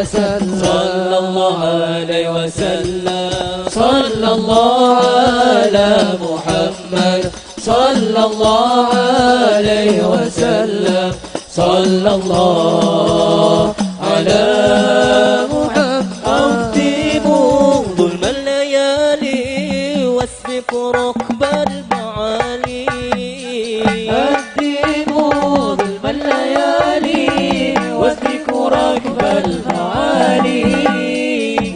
وسلم صلى الله عليه وسلم صلى الله على محمد صلى الله عليه وسلم صلى الله على محمد أقدموا ظلم الليالي واسبق ركب المعالي أقدموا ظلم الليالي واسبق ركب المعالي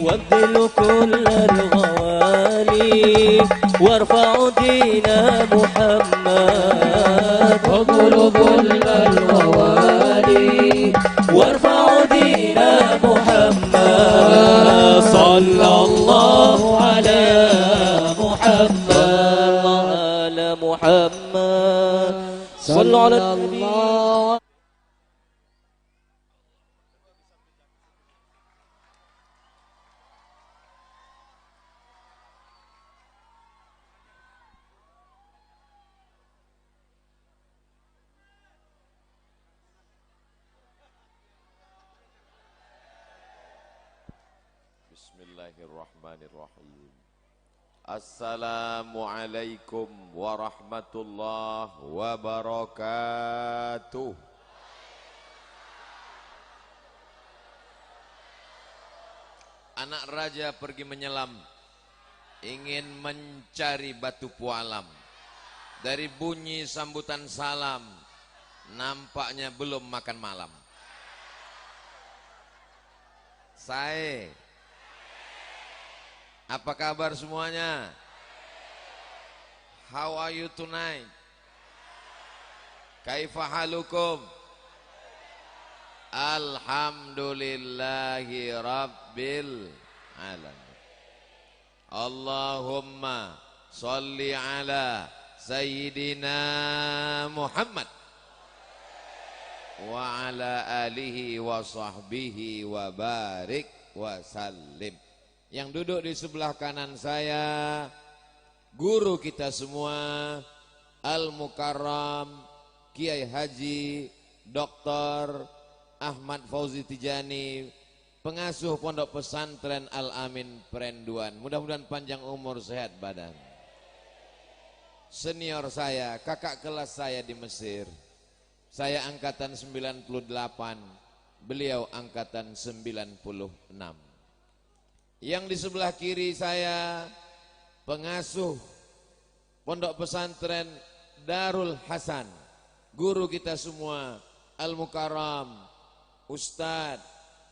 وابذلوا كل الغوالي وارفعوا دين محمد واغلوا ظلم الغوالي وارفعوا دين محمد صلى الله على محمد على محمد صلوا على النبي. Bismillahirrahmanirrahim. Assalamualaikum warahmatullahi wabarakatuh. Anak raja pergi menyelam, ingin mencari batu pualam. Dari bunyi sambutan salam, nampaknya belum makan malam. Apa kabar semuanya? How are you tonight? Kaifa halukum? Alhamdulillahi rabbil alamin. Allahumma salli ala sayyidina Muhammad wa ala alihi wa sahbihi wa barik wa sallim. Yang duduk di sebelah kanan saya, guru kita semua, Al-Mukarram Kiai Haji Dr. Ahmad Fauzi Tijani, pengasuh Pondok Pesantren Al-Amin Perenduan. Mudah-mudahan panjang umur, sehat badan. Senior saya, kakak kelas saya di Mesir. Saya angkatan 98, beliau angkatan 96. Yang di sebelah kiri saya, pengasuh Pondok Pesantren Darul Hasan, guru kita semua, Al-Mukarram Ustadz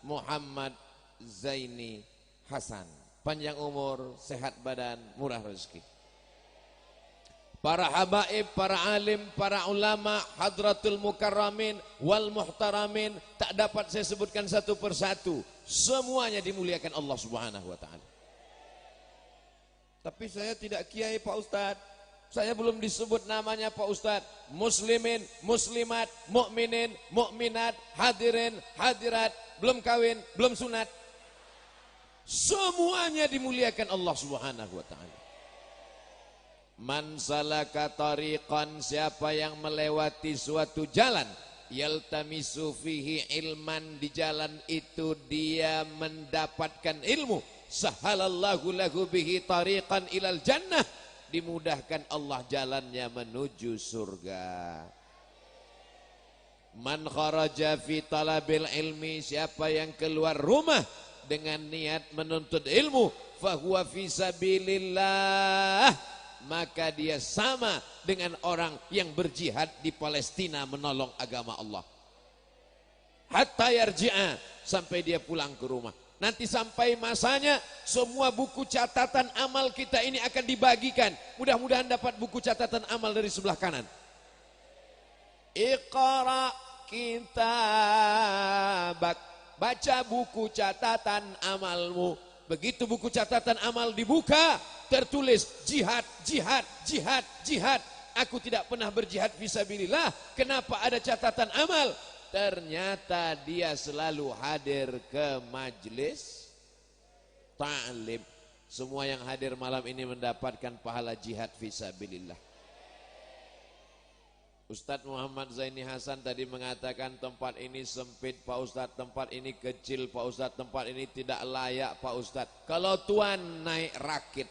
Muhammad Zaini Hasan. Panjang umur, sehat badan, murah rezeki. Para habaib, para alim, para ulama, hadratul mukarramin wal muhtaramin, tak dapat saya sebutkan satu persatu. Semuanya dimuliakan Allah Subhanahu wa ta'ala. Tapi saya tidak kiai Pak Ustadz. Saya belum disebut namanya Pak Ustadz. Muslimin, muslimat, mukminin, mukminat, hadirin, hadirat, belum kawin, belum sunat. Semuanya dimuliakan Allah Subhanahu wa ta'ala. Man salaka tariqan, siapa yang melewati suatu jalan, yaltamisu fihi ilman, di jalan itu dia mendapatkan ilmu, sahalallahu lahu bihi tariqan ilal jannah, dimudahkan Allah jalannya menuju surga. Man kharaja fi talabil ilmi, siapa yang keluar rumah dengan niat menuntut ilmu, fahuwa fi sabilillah, maka dia sama dengan orang yang berjihad di Palestina menolong agama Allah. Hatta yarji'a, sampai dia pulang ke rumah. Nanti sampai masanya semua buku catatan amal kita ini akan dibagikan. Mudah-mudahan dapat buku catatan amal dari sebelah kanan. Iqra kitabak, baca buku catatan amalmu. Begitu buku catatan amal dibuka, tertulis jihad, jihad, jihad, jihad. Aku tidak pernah berjihad fisabilillah. Kenapa ada catatan amal? Ternyata dia selalu hadir ke majelis ta'lim. Semua yang hadir malam ini mendapatkan pahala jihad fisabilillah. Ustadz Muhammad Zaini Hasan tadi mengatakan tempat ini sempit Pak Ustadz, tempat ini kecil Pak Ustadz, tempat ini tidak layak Pak Ustadz. Kalau tuan naik rakit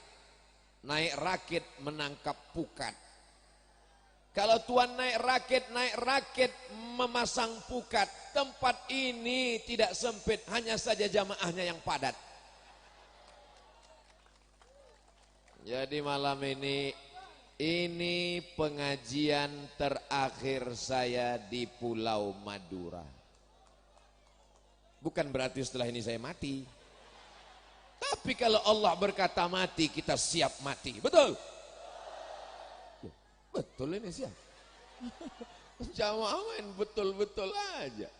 menangkap pukat. Kalau tuan naik rakit memasang pukat. Tempat ini tidak sempit, hanya saja jamaahnya yang padat. Jadi malam ini pengajian terakhir saya di Pulau Madura. Bukan berarti setelah ini saya mati. Tapi kalau Allah berkata mati, kita siap mati. Betul? Betul ini siap. Jamaah main betul-betul aja.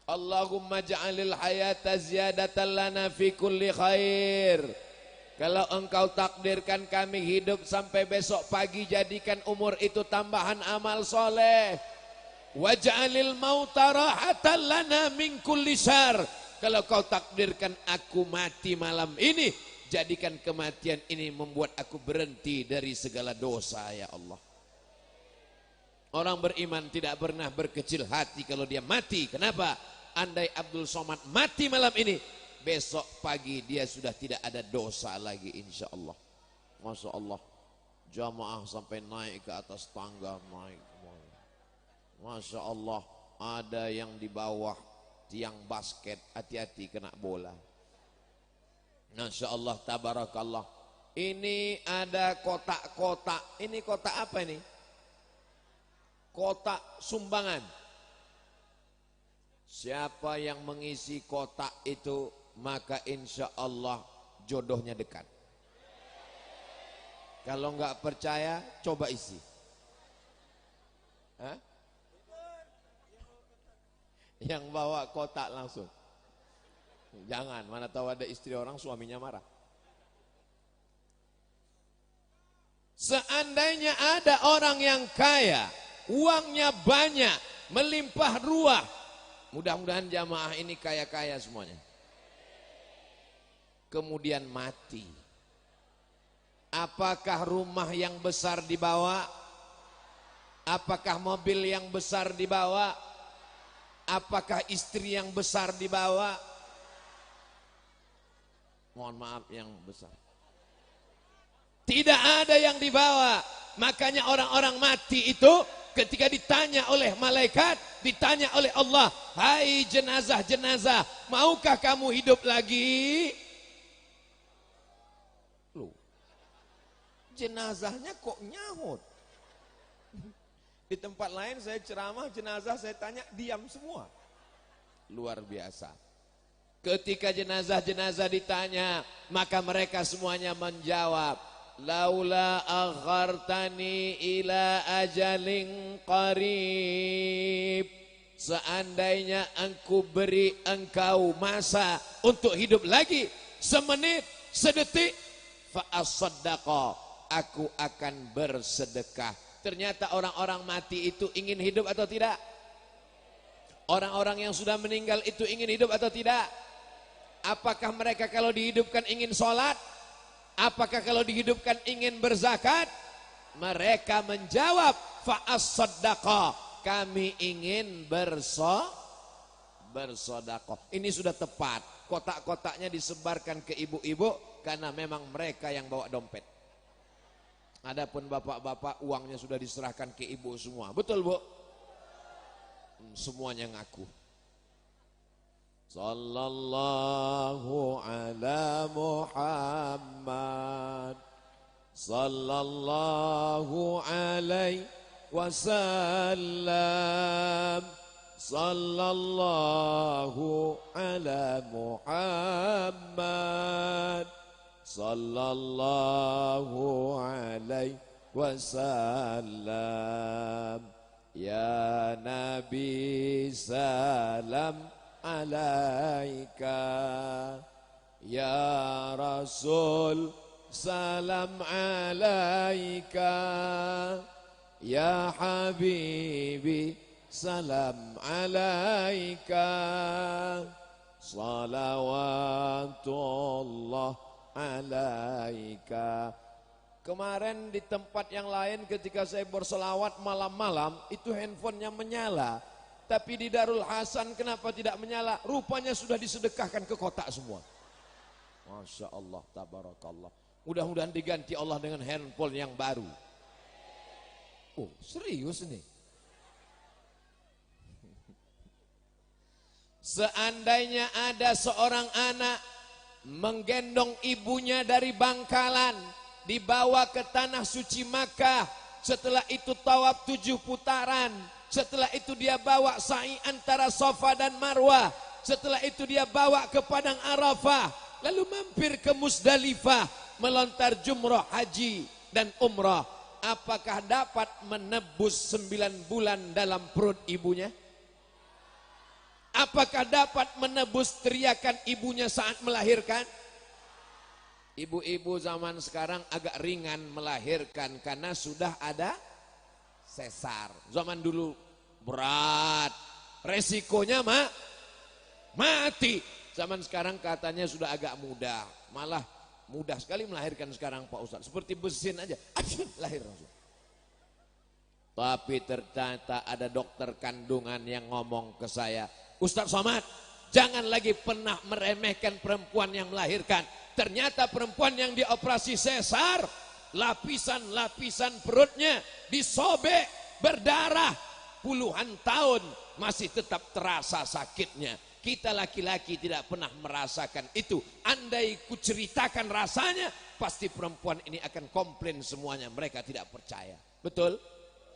Allahumma ja'alil hayata ziyadatan lana fi kulli khair. Kalau engkau takdirkan kami hidup sampai besok pagi, jadikan umur itu tambahan amal soleh. Waj'alil mauta rahatan lana min kulli syarr. Kalau kau takdirkan aku mati malam ini, jadikan kematian ini membuat aku berhenti dari segala dosa ya Allah. Orang beriman tidak pernah berkecil hati kalau dia mati. Kenapa? Andai Abdul Somad mati malam ini, besok pagi dia sudah tidak ada dosa lagi insya Allah. Masya Allah, jamaah sampai naik ke atas tangga, naik. Masya Allah, ada yang di bawah tiang basket, hati-hati kena bola. Masya Allah, tabarakallah. Ini ada kotak-kotak. Ini kotak apa ini? Kotak sumbangan. Siapa yang mengisi kotak itu, maka insya Allah jodohnya dekat. Kalau nggak percaya, coba isi. Hah? Yang bawa kotak langsung. Jangan, mana tahu ada istri orang suaminya marah. Seandainya ada orang yang kaya, uangnya banyak, melimpah ruah, mudah-mudahan jamaah ini kaya-kaya semuanya. Kemudian mati. Apakah rumah yang besar dibawa? Apakah mobil yang besar dibawa? Apakah istri yang besar dibawa? Mohon maaf, yang besar. Tidak ada yang dibawa. Makanya orang-orang mati itu ketika ditanya oleh malaikat, ditanya oleh Allah, hai jenazah-jenazah, maukah kamu hidup lagi? Loh, jenazahnya kok nyahut? Di tempat lain saya ceramah, jenazah saya tanya, diam semua. Luar biasa. Ketika jenazah-jenazah ditanya, maka mereka semuanya menjawab, laula akhartani ila ajalin qarib. Seandainya engkau beri engkau masa untuk hidup lagi, semenit, sedetik, fa asaddaqa, aku akan bersedekah. Ternyata orang-orang mati itu ingin hidup atau tidak? Orang-orang yang sudah meninggal itu ingin hidup atau tidak? Apakah mereka kalau dihidupkan ingin sholat? Apakah kalau dihidupkan ingin berzakat? Mereka menjawab, fa'as-saddaqa, kami ingin bersedekah. Ini sudah tepat. Kotak-kotaknya disebarkan ke ibu-ibu karena memang mereka yang bawa dompet. Adapun bapak-bapak uangnya sudah diserahkan ke ibu semua. Betul, Bu? Semuanya ngaku. Sallallahu ala Muhammad, sallallahu alaihi wasallam, sallallahu ala Muhammad, sallallahu alaihi wasallam. Ya Nabi salam alaika, ya Rasul salam alaika, ya Habibi salam alaika, salawatullah alaika. Kemarin di tempat yang lain ketika saya berselawat malam-malam, itu handphonenya menyala. Tapi di Darul Hasan kenapa tidak menyala? Rupanya sudah disedekahkan ke kotak semua. Masya Allah, tabarakallah. Mudah-mudahan diganti Allah dengan handphone yang baru. Oh, serius nih. Seandainya ada seorang anak menggendong ibunya dari Bangkalan, dibawa ke tanah suci Makkah, setelah itu tawaf 7 putaran, setelah itu dia bawa sa'i antara Safa dan Marwah, setelah itu dia bawa ke Padang Arafah, lalu mampir ke Musdalifah, melontar jumrah haji dan umrah. Apakah dapat menebus 9 bulan dalam perut ibunya? Apakah dapat menebus teriakan ibunya saat melahirkan? Ibu-ibu zaman sekarang agak ringan melahirkan karena sudah ada sesar. Zaman dulu berat, resikonya mati. Zaman sekarang katanya sudah agak mudah, malah mudah sekali melahirkan sekarang Pak Ustadz. Seperti besin aja, lahir langsung. Tapi ternyata ada dokter kandungan yang ngomong ke saya, Ustadz Somad, jangan lagi pernah meremehkan perempuan yang melahirkan. Ternyata perempuan yang dioperasi sesar, lapisan-lapisan perutnya disobek, berdarah, puluhan tahun masih tetap terasa sakitnya. Kita laki-laki tidak pernah merasakan itu. Andai kuceritakan rasanya, pasti perempuan ini akan komplain semuanya. Mereka tidak percaya. Betul?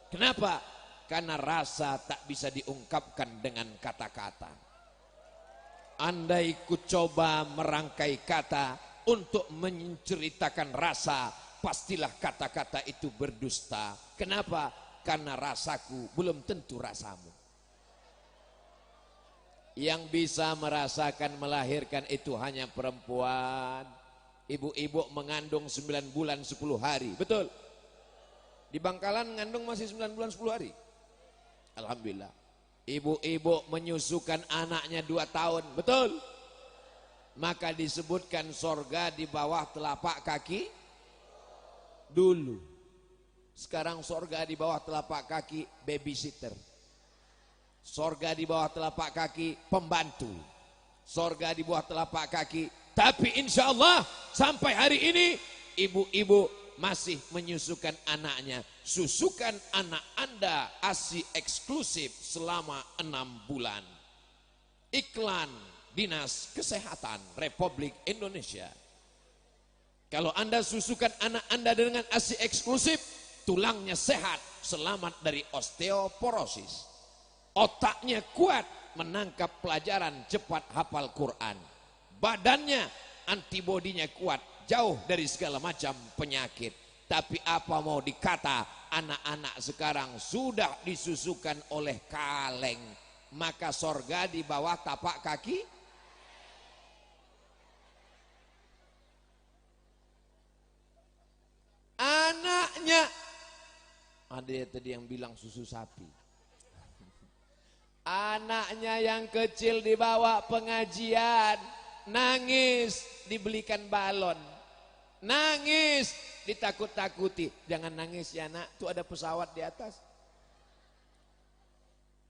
Kenapa? Karena rasa tak bisa diungkapkan dengan kata-kata. Andai ku coba merangkai kata untuk menceritakan rasa, pastilah kata-kata itu berdusta. Kenapa? Karena rasaku belum tentu rasamu. Yang bisa merasakan melahirkan itu hanya perempuan. Ibu-ibu mengandung 9 bulan 10 hari. Betul? Di Bangkalan mengandung masih 9 bulan 10 hari. Alhamdulillah. Ibu-ibu menyusukan anaknya 2 tahun, betul? Maka disebutkan sorga di bawah telapak kaki dulu. Sekarang sorga di bawah telapak kaki babysitter. Sorga di bawah telapak kaki pembantu. Sorga di bawah telapak kaki. Tapi insya Allah sampai hari ini ibu-ibu masih menyusukan anaknya. Susukan anak Anda ASI eksklusif selama 6 bulan. Iklan Dinas Kesehatan Republik Indonesia. Kalau Anda susukan anak Anda dengan ASI eksklusif, tulangnya sehat, selamat dari osteoporosis. Otaknya kuat, menangkap pelajaran, cepat hafal Quran. Badannya, antibodinya kuat, jauh dari segala macam penyakit. Tapi apa mau dikata, anak-anak sekarang sudah disusukan oleh kaleng. Maka sorga di bawah tapak kaki. Anaknya, ada tadi yang bilang susu sapi. Anaknya yang kecil dibawa pengajian, nangis, dibelikan balon. Nangis, ditakut-takuti. Jangan nangis ya nak, tuh ada pesawat di atas.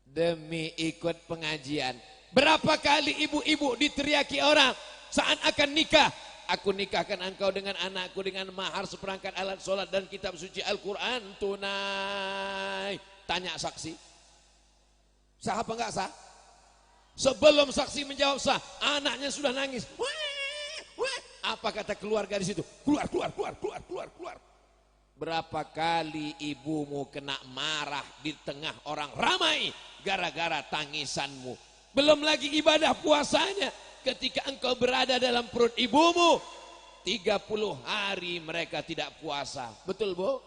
Demi ikut pengajian. Berapa kali ibu-ibu diteriaki orang saat akan nikah. Aku nikahkan engkau dengan anakku dengan mahar seperangkat alat sholat dan kitab suci Al-Quran tunai. Tanya saksi. Sah apa enggak sah? Sebelum saksi menjawab sah, anaknya sudah nangis. Apa kata keluarga di situ? Keluar. Berapa kali ibumu kena marah di tengah orang ramai gara-gara tangisanmu. Belum lagi ibadah puasanya. Ketika engkau berada dalam perut ibumu, 30 hari mereka tidak puasa. Betul Bu?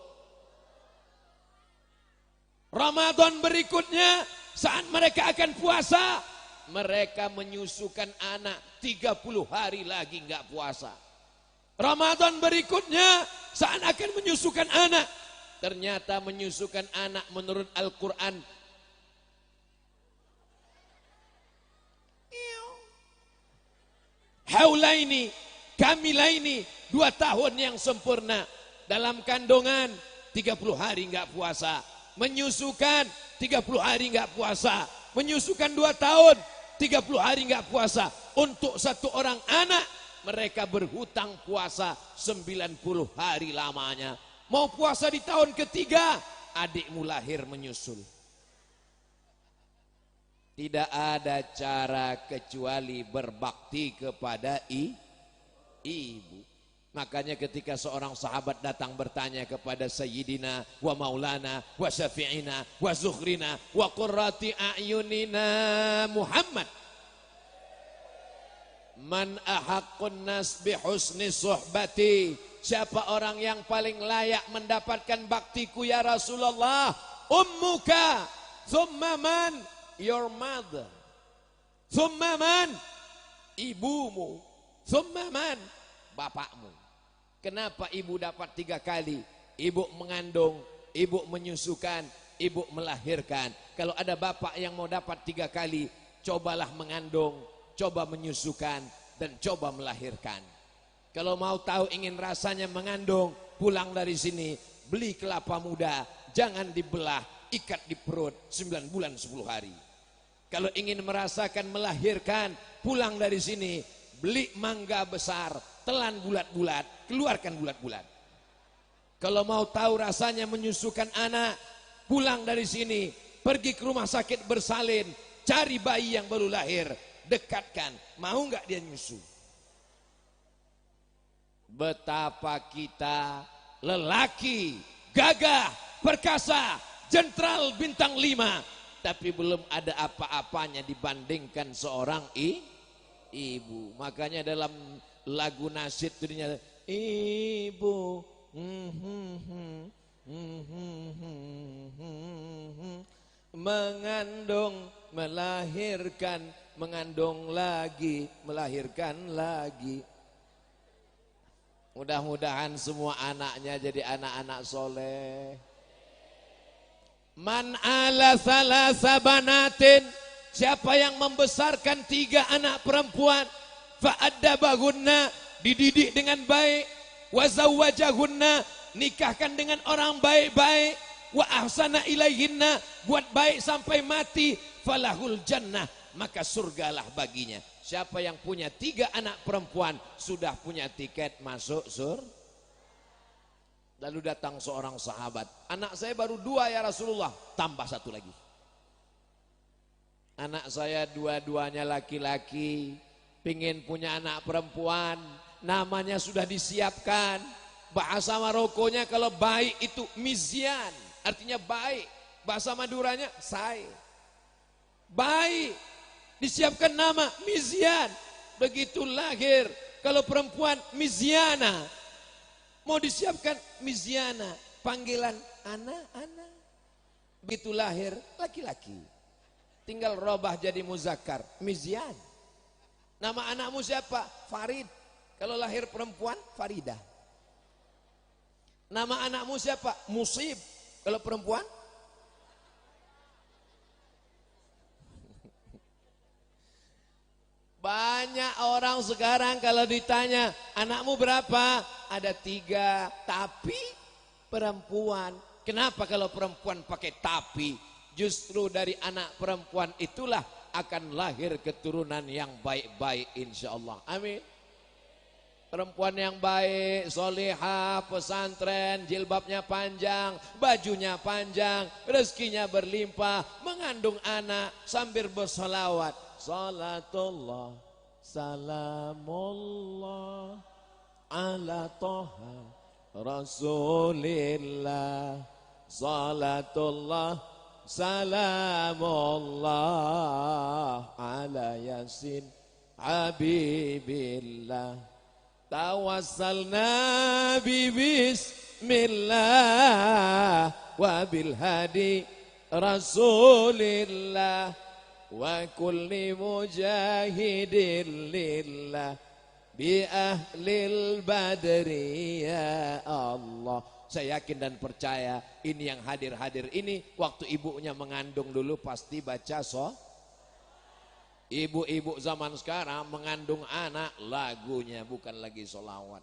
Ramadan berikutnya, saat mereka akan puasa, mereka menyusukan anak 30 hari lagi enggak puasa. Ramadan berikutnya, saat akan menyusukan anak, ternyata menyusukan anak menurut Al-Quran. Haulaini, kamilaini, 2 tahun yang sempurna. Dalam kandungan 30 hari nggak puasa. Menyusukan 30 hari nggak puasa. Menyusukan 2 tahun 30 hari nggak puasa. Untuk satu orang anak mereka berhutang puasa 90 hari lamanya. Mau puasa di tahun ketiga, adikmu lahir menyusul. Tidak ada cara kecuali berbakti kepada ibu. Makanya ketika seorang sahabat datang bertanya kepada Sayyidina wa Maulana wa Syafi'ina wa Zukhrina wa Qurrati a'yunina Muhammad, man ahaqqun nas bi husni suhbati, siapa orang yang paling layak mendapatkan baktiku ya Rasulullah? Ummuka, thumma man? Your mother. Thumma man? Ibumu. Thumma man? Bapakmu. Kenapa ibu dapat 3 kali? Ibu mengandung, ibu menyusukan, ibu melahirkan. Kalau ada bapak yang mau dapat 3 kali, cobalah mengandung, coba menyusukan, dan coba melahirkan. Kalau mau tahu ingin rasanya mengandung, pulang dari sini, beli kelapa muda, jangan dibelah, ikat di perut 9 bulan 10 hari. Kalau ingin merasakan melahirkan, pulang dari sini, beli mangga besar, telan bulat-bulat, keluarkan bulat-bulat. Kalau mau tahu rasanya menyusukan anak, pulang dari sini, pergi ke rumah sakit bersalin, cari bayi yang baru lahir, dekatkan, mau nggak dia nyusu? Betapa kita lelaki, gagah, perkasa, jenderal bintang 5, tapi belum ada apa-apanya dibandingkan seorang ibu. Makanya dalam lagu nasyid itu dinyatakan, ibu mengandung, melahirkan, mengandung lagi, melahirkan lagi. Mudah-mudahan semua anaknya jadi anak-anak soleh. Man ala salasa banatin, siapa yang membesarkan 3 anak perempuan, fa'addabahunna, dididik dengan baik, wa zawwajahunna, nikahkan dengan orang baik-baik, wa ahsana ilaihinna, buat baik sampai mati, falahul jannah, maka surgalah baginya. Siapa yang punya 3 anak perempuan sudah punya tiket masuk surga. Lalu datang seorang sahabat, anak saya baru 2 ya Rasulullah, tambah 1 lagi. Anak saya 2-duanya laki-laki, pingin punya anak perempuan, namanya sudah disiapkan. Bahasa Marokonya kalau baik itu mizyan, artinya baik. Bahasa Maduranya say. Baik, disiapkan nama mizyan. Begitu lahir, kalau perempuan mizyana, mau disiapkan mizyana, panggilan anak-anak. Begitu lahir laki-laki, tinggal robah jadi muzakkar, mizyan. Nama anakmu siapa? Farid. Kalau lahir perempuan, Faridah. Nama anakmu siapa? Musib. Kalau perempuan, banyak orang sekarang kalau ditanya anakmu berapa? Ada 3, tapi perempuan. Kenapa kalau perempuan pakai tapi? Justru dari anak perempuan itulah akan lahir keturunan yang baik-baik insyaallah. Amin. Perempuan yang baik, solihah, pesantren, jilbabnya panjang, bajunya panjang, rezekinya berlimpah, mengandung anak sambil bersolawat. Salatullah, salamullah, ala toha rasulillah. Salatullah, salamullah, ala yasin habibillah. Tawassalna bi bismillah wa bil hadi rasulillah wa kulli mujahidin lillah bi ahlil badri ya Allah. Saya yakin dan percaya ini yang hadir-hadir ini waktu ibunya mengandung dulu pasti baca Ibu-ibu zaman sekarang mengandung anak lagunya bukan lagi solawat.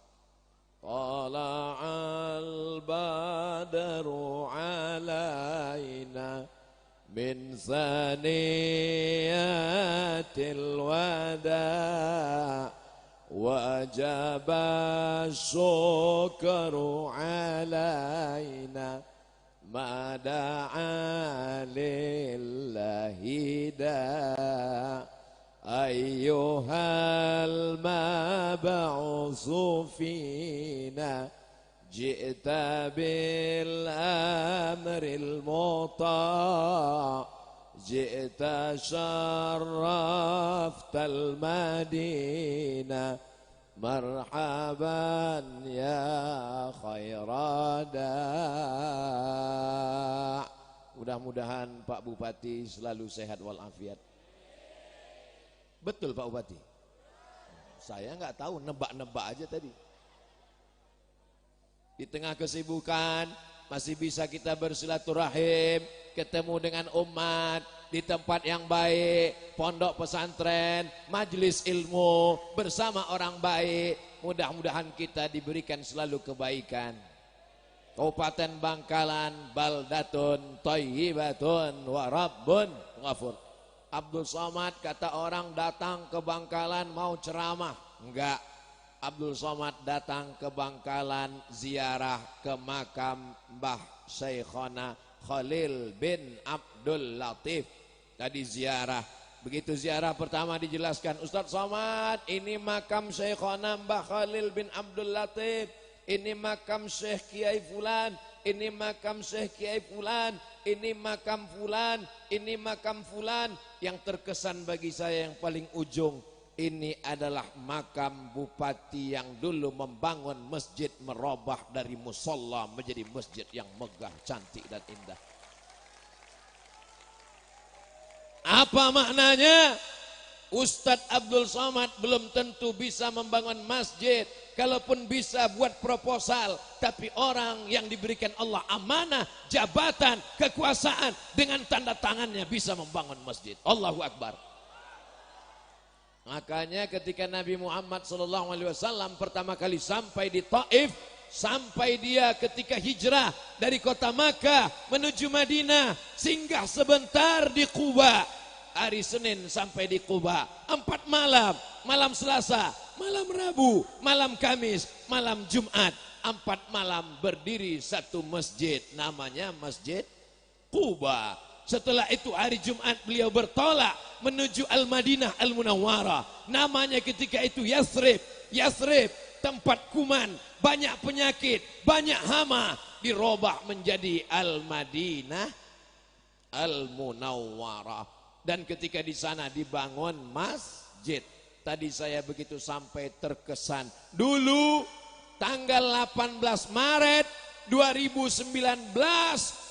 Tala'al badru alaina min saniyatil wada' wajaba syukru alaina ma da'a lillahi da' ayyuhal mab'usu fina ji'ta bil amril muta' ji'ta syarraftal madinah marhaban ya khairada. Mudah-mudahan Pak Bupati selalu sehat walafiat. Betul Pak Bupati? Saya nggak tahu, nebak-nebak aja tadi. Di tengah kesibukan masih bisa kita bersilaturahim, ketemu dengan umat di tempat yang baik, pondok pesantren, majelis ilmu bersama orang baik. Mudah-mudahan kita diberikan selalu kebaikan. Kabupaten Bangkalan baldatun thayyibatun wa rabbun ghafur. Abdul Somad kata orang datang ke Bangkalan mau ceramah. Enggak. Abdul Somad datang ke Bangkalan ziarah ke makam Mbah Syekhona Khalil bin Abdul Latif. Tadi ziarah. Begitu ziarah pertama dijelaskan, Ustadz Somad, ini makam Syekhona Mbah Khalil bin Abdul Latif. Ini makam Syekh Kiai Fulan. Ini makam Syekh Kiai Fulan. Ini makam Fulan. Ini makam Fulan. Yang terkesan bagi saya yang paling ujung, ini adalah makam bupati yang dulu membangun masjid, merubah dari musola menjadi masjid yang megah, cantik dan indah. Apa maknanya? Ustadz Abdul Somad belum tentu bisa membangun masjid, kalaupun bisa buat proposal, tapi orang yang diberikan Allah amanah, jabatan, kekuasaan, dengan tanda tangannya bisa membangun masjid. Allahu Akbar. Makanya ketika Nabi Muhammad SAW pertama kali sampai di Taif, sampai dia ketika hijrah dari kota Makkah menuju Madinah, singgah sebentar di Quba. Hari Senin sampai di Quba, 4 malam, malam Selasa, malam Rabu, malam Kamis, malam Jumat, 4 malam berdiri satu masjid, namanya Masjid Quba. Setelah itu hari Jumat beliau bertolak menuju Al-Madinah Al-Munawwarah, namanya ketika itu Yathrib. Yathrib tempat kuman, banyak penyakit, banyak hama, dirubah menjadi Al-Madinah Al-Munawwarah. Dan ketika di sana dibangun masjid. Tadi saya begitu sampai terkesan. Dulu tanggal 18 Maret 2019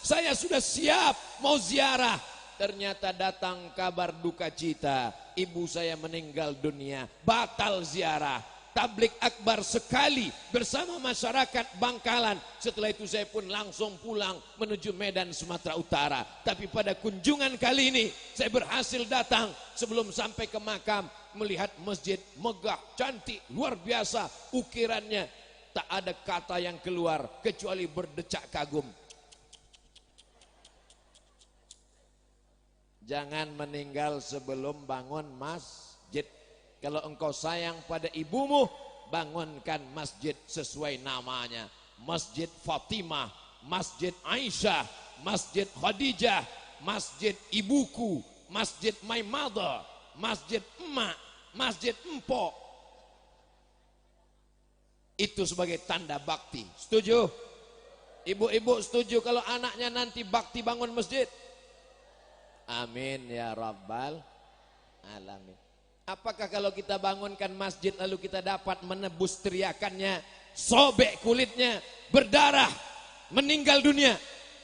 saya sudah siap mau ziarah. Ternyata datang kabar duka cita. Ibu saya meninggal dunia. Batal ziarah. Tablik akbar sekali bersama masyarakat Bangkalan. Setelah itu saya pun langsung pulang menuju Medan, Sumatera Utara. Tapi pada kunjungan kali ini saya berhasil datang sebelum sampai ke makam, melihat masjid megah, cantik, luar biasa ukirannya. Tak ada kata yang keluar kecuali berdecak kagum. Jangan meninggal sebelum bangun masjid. Kalau engkau sayang pada ibumu, bangunkan masjid sesuai namanya. Masjid Fatimah, Masjid Aisyah, Masjid Khadijah, Masjid Ibuku, Masjid My Mother, Masjid Emak, Masjid Empok. Itu sebagai tanda bakti. Setuju? Ibu-ibu setuju kalau anaknya nanti bakti bangun masjid? Amin ya Rabbal Alamin. Apakah kalau kita bangunkan masjid lalu kita dapat menebus teriakannya, sobek kulitnya, berdarah, meninggal dunia?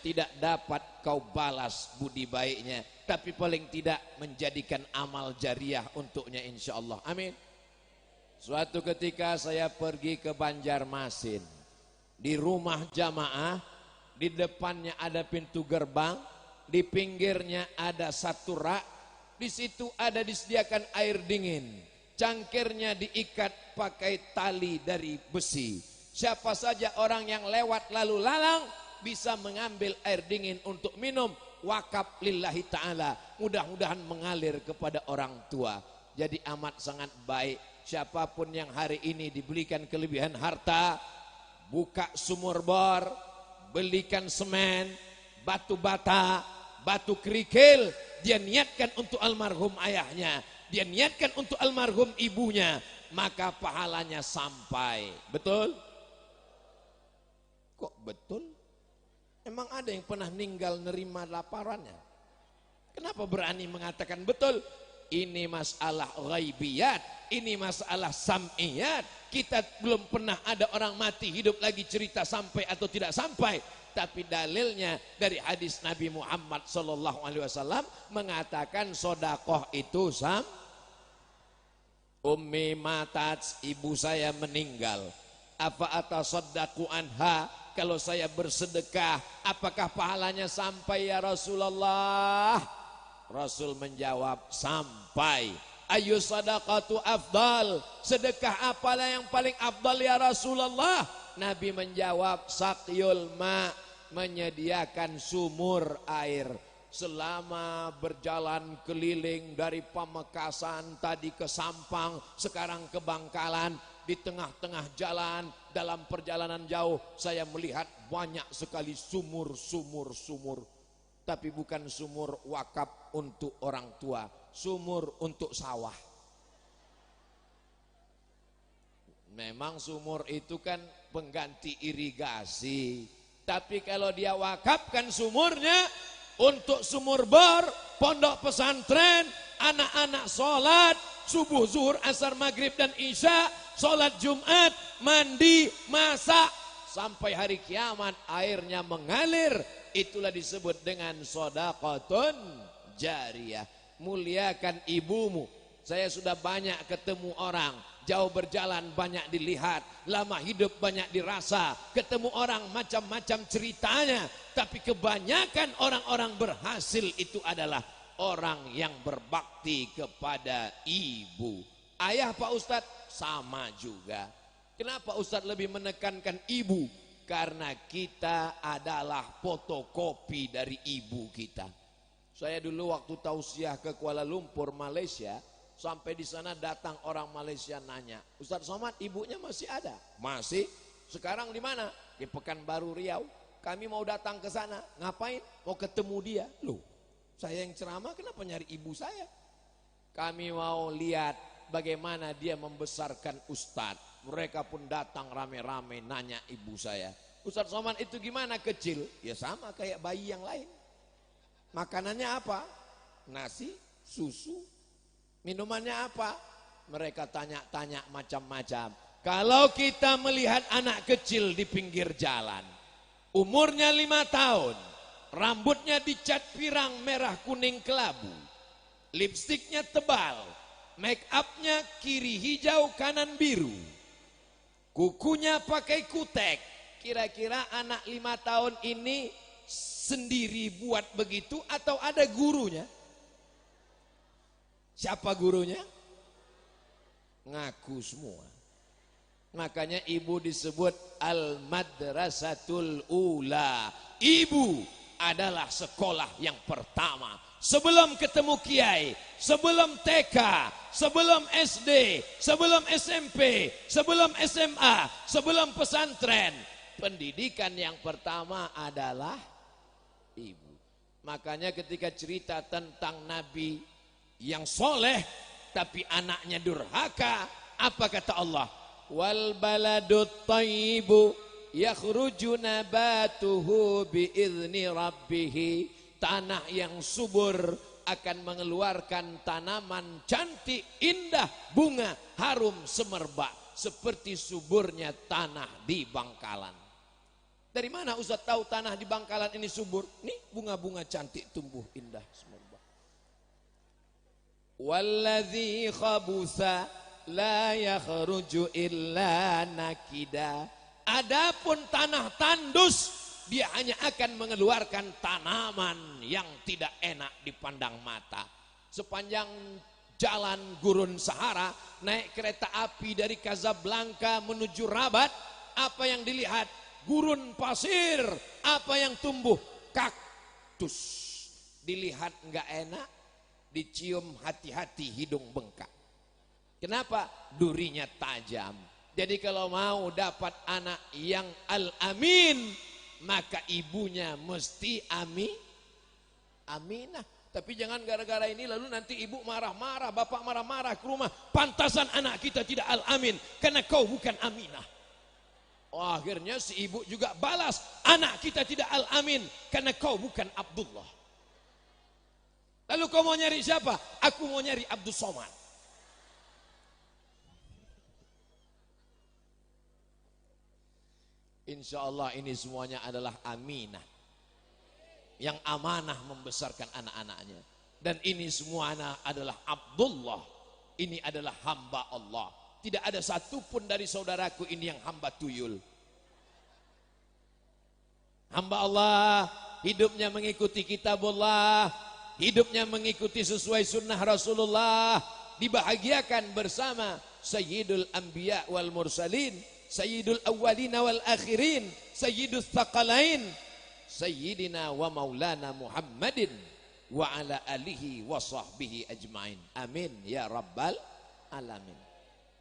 Tidak dapat kau balas budi baiknya, tapi paling tidak menjadikan amal jariah untuknya insya Allah. Amin. Suatu ketika saya pergi ke Banjarmasin. Di rumah jamaah, di depannya ada pintu gerbang, di pinggirnya ada satu rak. Di situ ada disediakan air dingin. Cangkirnya diikat pakai tali dari besi. Siapa saja orang yang lewat lalu lalang bisa mengambil air dingin untuk minum, wakaf lillahi ta'ala, mudah-mudahan mengalir kepada orang tua. Jadi amat sangat baik siapapun yang hari ini diberikan kelebihan harta, buka sumur bor, belikan semen, batu bata, batu kerikil, dia niatkan untuk almarhum ayahnya, dia niatkan untuk almarhum ibunya, maka pahalanya sampai. Betul? Kok betul? Emang ada yang pernah ninggal nerima laparannya? Kenapa berani mengatakan betul? Ini masalah ghaibiyat, ini masalah sam'iyat. Kita belum pernah ada orang mati hidup lagi cerita sampai atau tidak sampai. Tapi dalilnya dari hadis Nabi Muhammad SAW mengatakan sodakoh itu Ummi matat, ibu saya meninggal. Apa atasaddaku anha, kalau saya bersedekah apakah pahalanya sampai ya Rasulullah? Rasul menjawab sampai. Ayu sadaqatu afdal, sedekah apalah yang paling afdal ya Rasulullah? Nabi menjawab saqyul ma, menyediakan sumur air. Selama berjalan keliling dari Pamekasan tadi ke Sampang, sekarang ke Bangkalan, di tengah-tengah jalan dalam perjalanan jauh saya melihat banyak sekali sumur. Tapi bukan sumur wakaf untuk orang tua, sumur untuk sawah. Memang sumur itu kan pengganti irigasi, tapi kalau dia wakafkan sumurnya untuk sumur bor, pondok pesantren, anak-anak sholat subuh, zuhur, asar, maghrib dan isya, sholat Jumat, mandi, masak, sampai hari kiamat airnya mengalir. Itulah disebut dengan shadaqatun jariyah. Muliakan ibumu. Saya sudah banyak ketemu orang, jauh berjalan banyak dilihat, lama hidup banyak dirasa, ketemu orang macam-macam ceritanya, tapi kebanyakan orang-orang berhasil itu adalah orang yang berbakti kepada ibu. Ayah Pak Ustadz sama juga. Kenapa Ustadz lebih menekankan ibu? Karena kita adalah fotokopi dari ibu kita. Saya dulu waktu tausiah ke Kuala Lumpur, Malaysia, sampai di sana datang orang Malaysia nanya, Ustadz Somad ibunya masih ada? Masih. Sekarang di mana? Di Pekanbaru Riau. Kami mau datang ke sana. Ngapain? Mau ketemu dia. Loh, saya yang ceramah kenapa nyari ibu saya? Kami mau lihat bagaimana dia membesarkan Ustadz. Mereka pun datang rame-rame nanya ibu saya, Ustadz Somad itu gimana kecil? Ya sama kayak bayi yang lain. Makanannya apa? Nasi, susu. Minumannya apa? Mereka tanya-tanya macam-macam. Kalau kita melihat anak kecil di pinggir jalan, umurnya 5 tahun, rambutnya dicat pirang merah kuning kelabu, lipstiknya tebal, make upnya kiri hijau kanan biru, kukunya pakai kutek. Kira-kira anak 5 tahun ini sendiri buat begitu atau ada gurunya? Siapa gurunya? Ngaku semua. Makanya ibu disebut al-madrasatul ula. Ibu adalah sekolah yang pertama. Sebelum ketemu kiai, sebelum TK, sebelum SD, sebelum SMP, sebelum SMA, sebelum pesantren, pendidikan yang pertama adalah ibu. Makanya ketika cerita tentang Nabi yang soleh tapi anaknya durhaka, apa kata Allah? Wal baladut thayyibu yakhruju nabatuhu biizni rabbih. Tanah yang subur akan mengeluarkan tanaman cantik, indah, bunga, harum, semerbak seperti suburnya tanah di Bangkalan. Dari mana Ustaz tahu tanah di Bangkalan ini subur? Nih bunga-bunga cantik tumbuh indah semerbak. Walladzi khabutha la yakhruju illa nakida. Adapun tanah tandus, dia hanya akan mengeluarkan tanaman yang tidak enak dipandang mata. Sepanjang jalan gurun Sahara, naik kereta api dari Casablanca menuju Rabat, Apa yang dilihat? Gurun pasir. Apa yang tumbuh? Kaktus. Dilihat enggak enak, dicium hati-hati hidung bengkak. Kenapa? Durinya tajam. Jadi kalau mau dapat anak yang al-amin, maka ibunya mesti aminah. Tapi jangan gara-gara ini lalu nanti ibu marah-marah, bapak marah-marah ke rumah. Pantasan anak kita tidak al-amin karena kau bukan aminah. Oh, akhirnya si ibu juga balas, anak kita tidak al-amin karena kau bukan Abdullah. Lalu kau mau nyari siapa? Aku mau nyari Abdul Somad. Insya Allah ini semuanya adalah aminah. Yang amanah membesarkan anak-anaknya. Dan ini semuanya adalah Abdullah. Ini adalah hamba Allah. Tidak ada satupun dari saudaraku ini yang hamba tuyul. Hamba Allah, hidupnya mengikuti kitabullah, hidupnya mengikuti sesuai sunnah Rasulullah, dibahagiakan bersama Sayyidul Anbiya wal Mursalin, Sayyidul Awwalina wal Akhirin, Sayyidul Thaqalain, Sayyidina wa Maulana Muhammadin wa ala alihi wa sahbihi ajma'in. Amin ya Rabbal Alamin.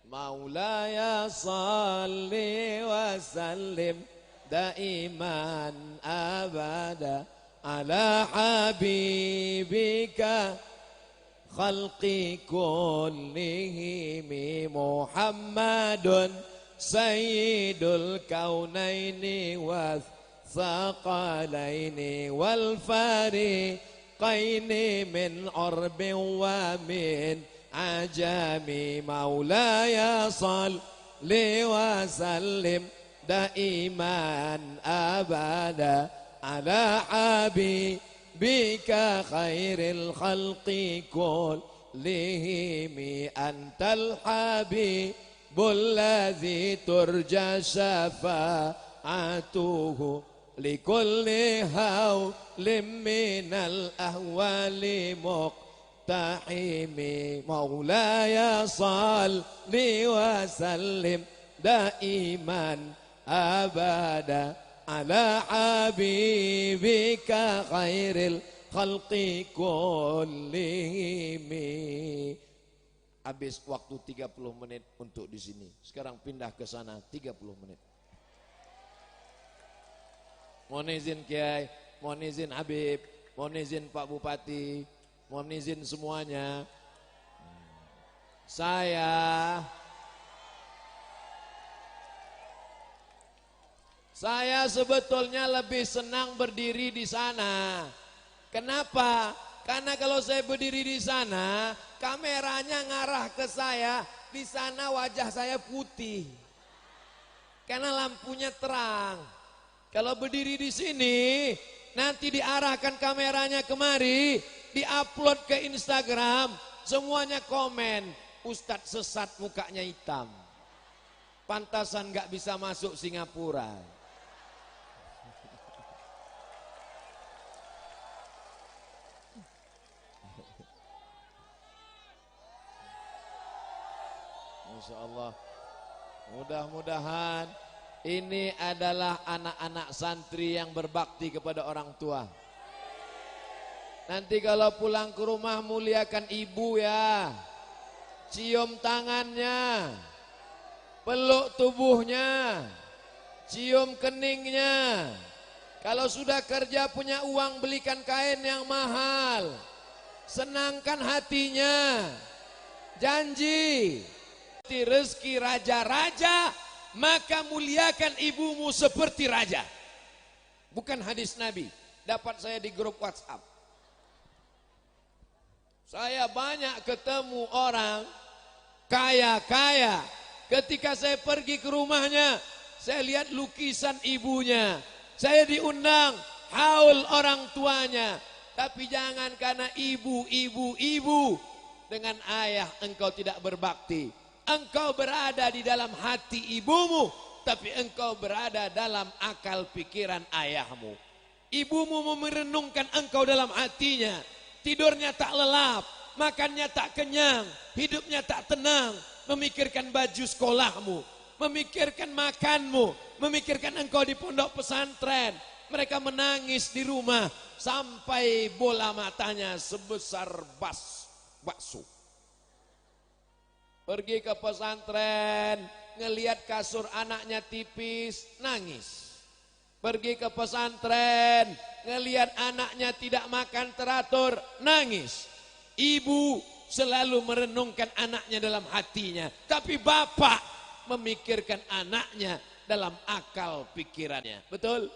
Maulaya salli wa sallim daiman abada ala habibika khalqi kullihim Muhammadun sayyidul kaunaini wa thaqalaini wal fariqaini min urbin wa min ajami maulaya salli wa sallim daiman abada ala habibika khairil khalqi kullihim antal habibul ladzi turja syafa'atuhu likulli hawlim minal ahwali muqtahimi maulaya salli wa sallim daiman abada ala habibika khairil khalqi kullihim. Habis waktu 30 menit untuk di sini. Sekarang pindah ke sana 30 menit. Mohon izin Kiai, mohon izin Habib, mohon izin Pak Bupati, mohon izin semuanya. Saya sebetulnya lebih senang berdiri di sana. Kenapa? Karena kalau saya berdiri di sana, kameranya ngarah ke saya, di sana wajah saya putih. Karena lampunya terang. Kalau berdiri di sini, nanti diarahkan kameranya kemari, diupload ke Instagram, semuanya komen, Ustadz sesat mukanya hitam. Pantasan nggak bisa masuk Singapura. Masya Allah. Mudah-mudahan ini adalah anak-anak santri yang berbakti kepada orang tua. Nanti kalau pulang ke rumah muliakan ibu ya. Cium tangannya, peluk tubuhnya, cium keningnya. Kalau sudah kerja punya uang belikan kain yang mahal. Senangkan hatinya. Janji. Rezeki raja-raja, maka muliakan ibumu seperti raja. Bukan hadis Nabi, dapat saya di grup WhatsApp. Saya banyak ketemu orang kaya-kaya. Ketika saya pergi ke rumahnya, saya lihat lukisan ibunya. Saya diundang haul orang tuanya. Tapi jangan karena ibu dengan ayah engkau tidak berbakti. Engkau berada di dalam hati ibumu, tapi engkau berada dalam akal pikiran ayahmu. Ibumu merenungkan engkau dalam hatinya. Tidurnya tak lelap, makannya tak kenyang, hidupnya tak tenang, memikirkan baju sekolahmu, memikirkan makanmu, memikirkan engkau di pondok pesantren. Mereka menangis di rumah sampai bola matanya sebesar bakso. Pergi ke pesantren, ngelihat kasur anaknya tipis, nangis. Pergi ke pesantren, ngelihat anaknya tidak makan teratur, nangis. Ibu selalu merenungkan anaknya dalam hatinya, tapi bapak memikirkan anaknya dalam akal pikirannya. Betul?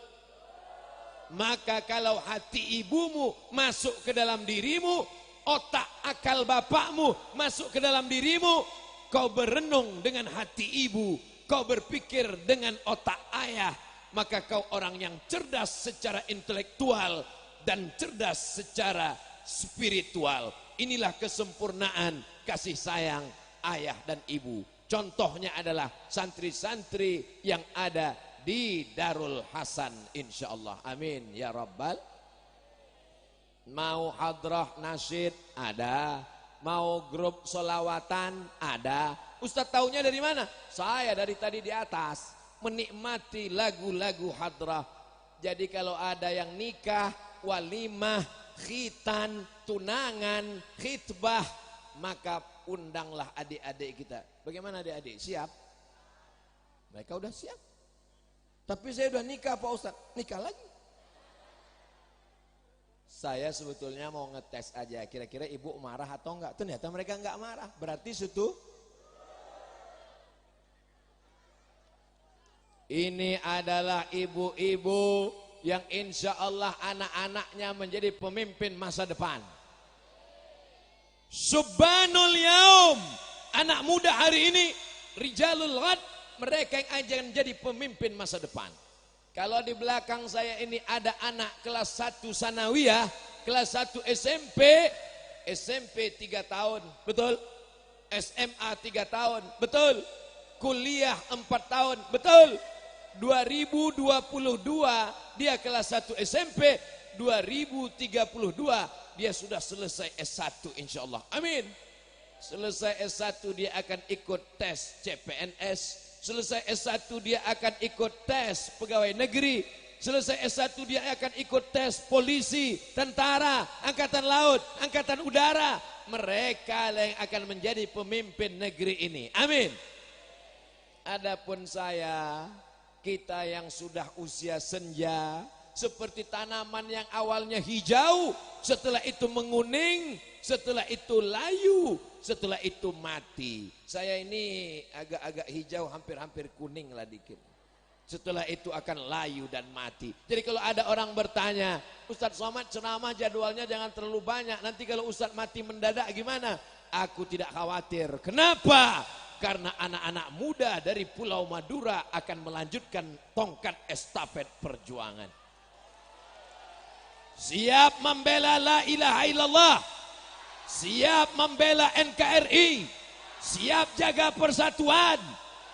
Maka kalau hati ibumu masuk ke dalam dirimu, otak akal bapakmu masuk ke dalam dirimu, kau berenung dengan hati ibu, kau berpikir dengan otak ayah, maka kau orang yang cerdas secara intelektual dan cerdas secara spiritual. Inilah kesempurnaan kasih sayang ayah dan ibu. Contohnya adalah santri-santri yang ada di Darul Hasan, insyaallah. Amin ya rabbal. Mau hadrah nasyid ada, mau grup solawatan ada. Ustaz taunya dari mana? Saya dari tadi di atas menikmati lagu-lagu hadrah. Jadi kalau ada yang nikah, walimah, khitan, tunangan, khitbah, maka undanglah adik-adik kita. Bagaimana adik-adik? Siap? Mereka udah siap. Tapi saya udah nikah Pak Ustaz. Nikah lagi. Saya sebetulnya mau ngetes aja, kira-kira ibu marah atau enggak. Ternyata mereka enggak marah. Berarti ini adalah ibu-ibu yang insya Allah anak-anaknya menjadi pemimpin masa depan. Subhanul yaum, anak muda hari ini, rijalul ghad, mereka yang akan jadi pemimpin masa depan. Kalau di belakang saya ini ada anak kelas 1 sanawiyah, kelas 1 SMP 3 tahun, betul? SMA 3 tahun, betul? Kuliah 4 tahun, betul? 2022 dia kelas 1 SMP, 2032 dia sudah selesai S1 insyaallah. Amin. Selesai S1 dia akan ikut tes CPNS, selesai S1 dia akan ikut tes pegawai negeri, selesai S1 dia akan ikut tes polisi, tentara, angkatan laut, angkatan udara. Mereka yang akan menjadi pemimpin negeri ini. Amin. Adapun saya, kita yang sudah usia senja, seperti tanaman yang awalnya hijau, setelah itu menguning, setelah itu layu, setelah itu mati. Saya ini agak-agak hijau, hampir-hampir kuning lah dikit. Setelah itu akan layu dan mati. Jadi kalau ada orang bertanya, Ustadz Somad ceramah jadwalnya jangan terlalu banyak, nanti kalau Ustadz mati mendadak gimana? Aku tidak khawatir. Kenapa? Karena anak-anak muda dari Pulau Madura akan melanjutkan tongkat estafet perjuangan. Siap membela la ilaha illallah, siap membela NKRI, siap jaga persatuan,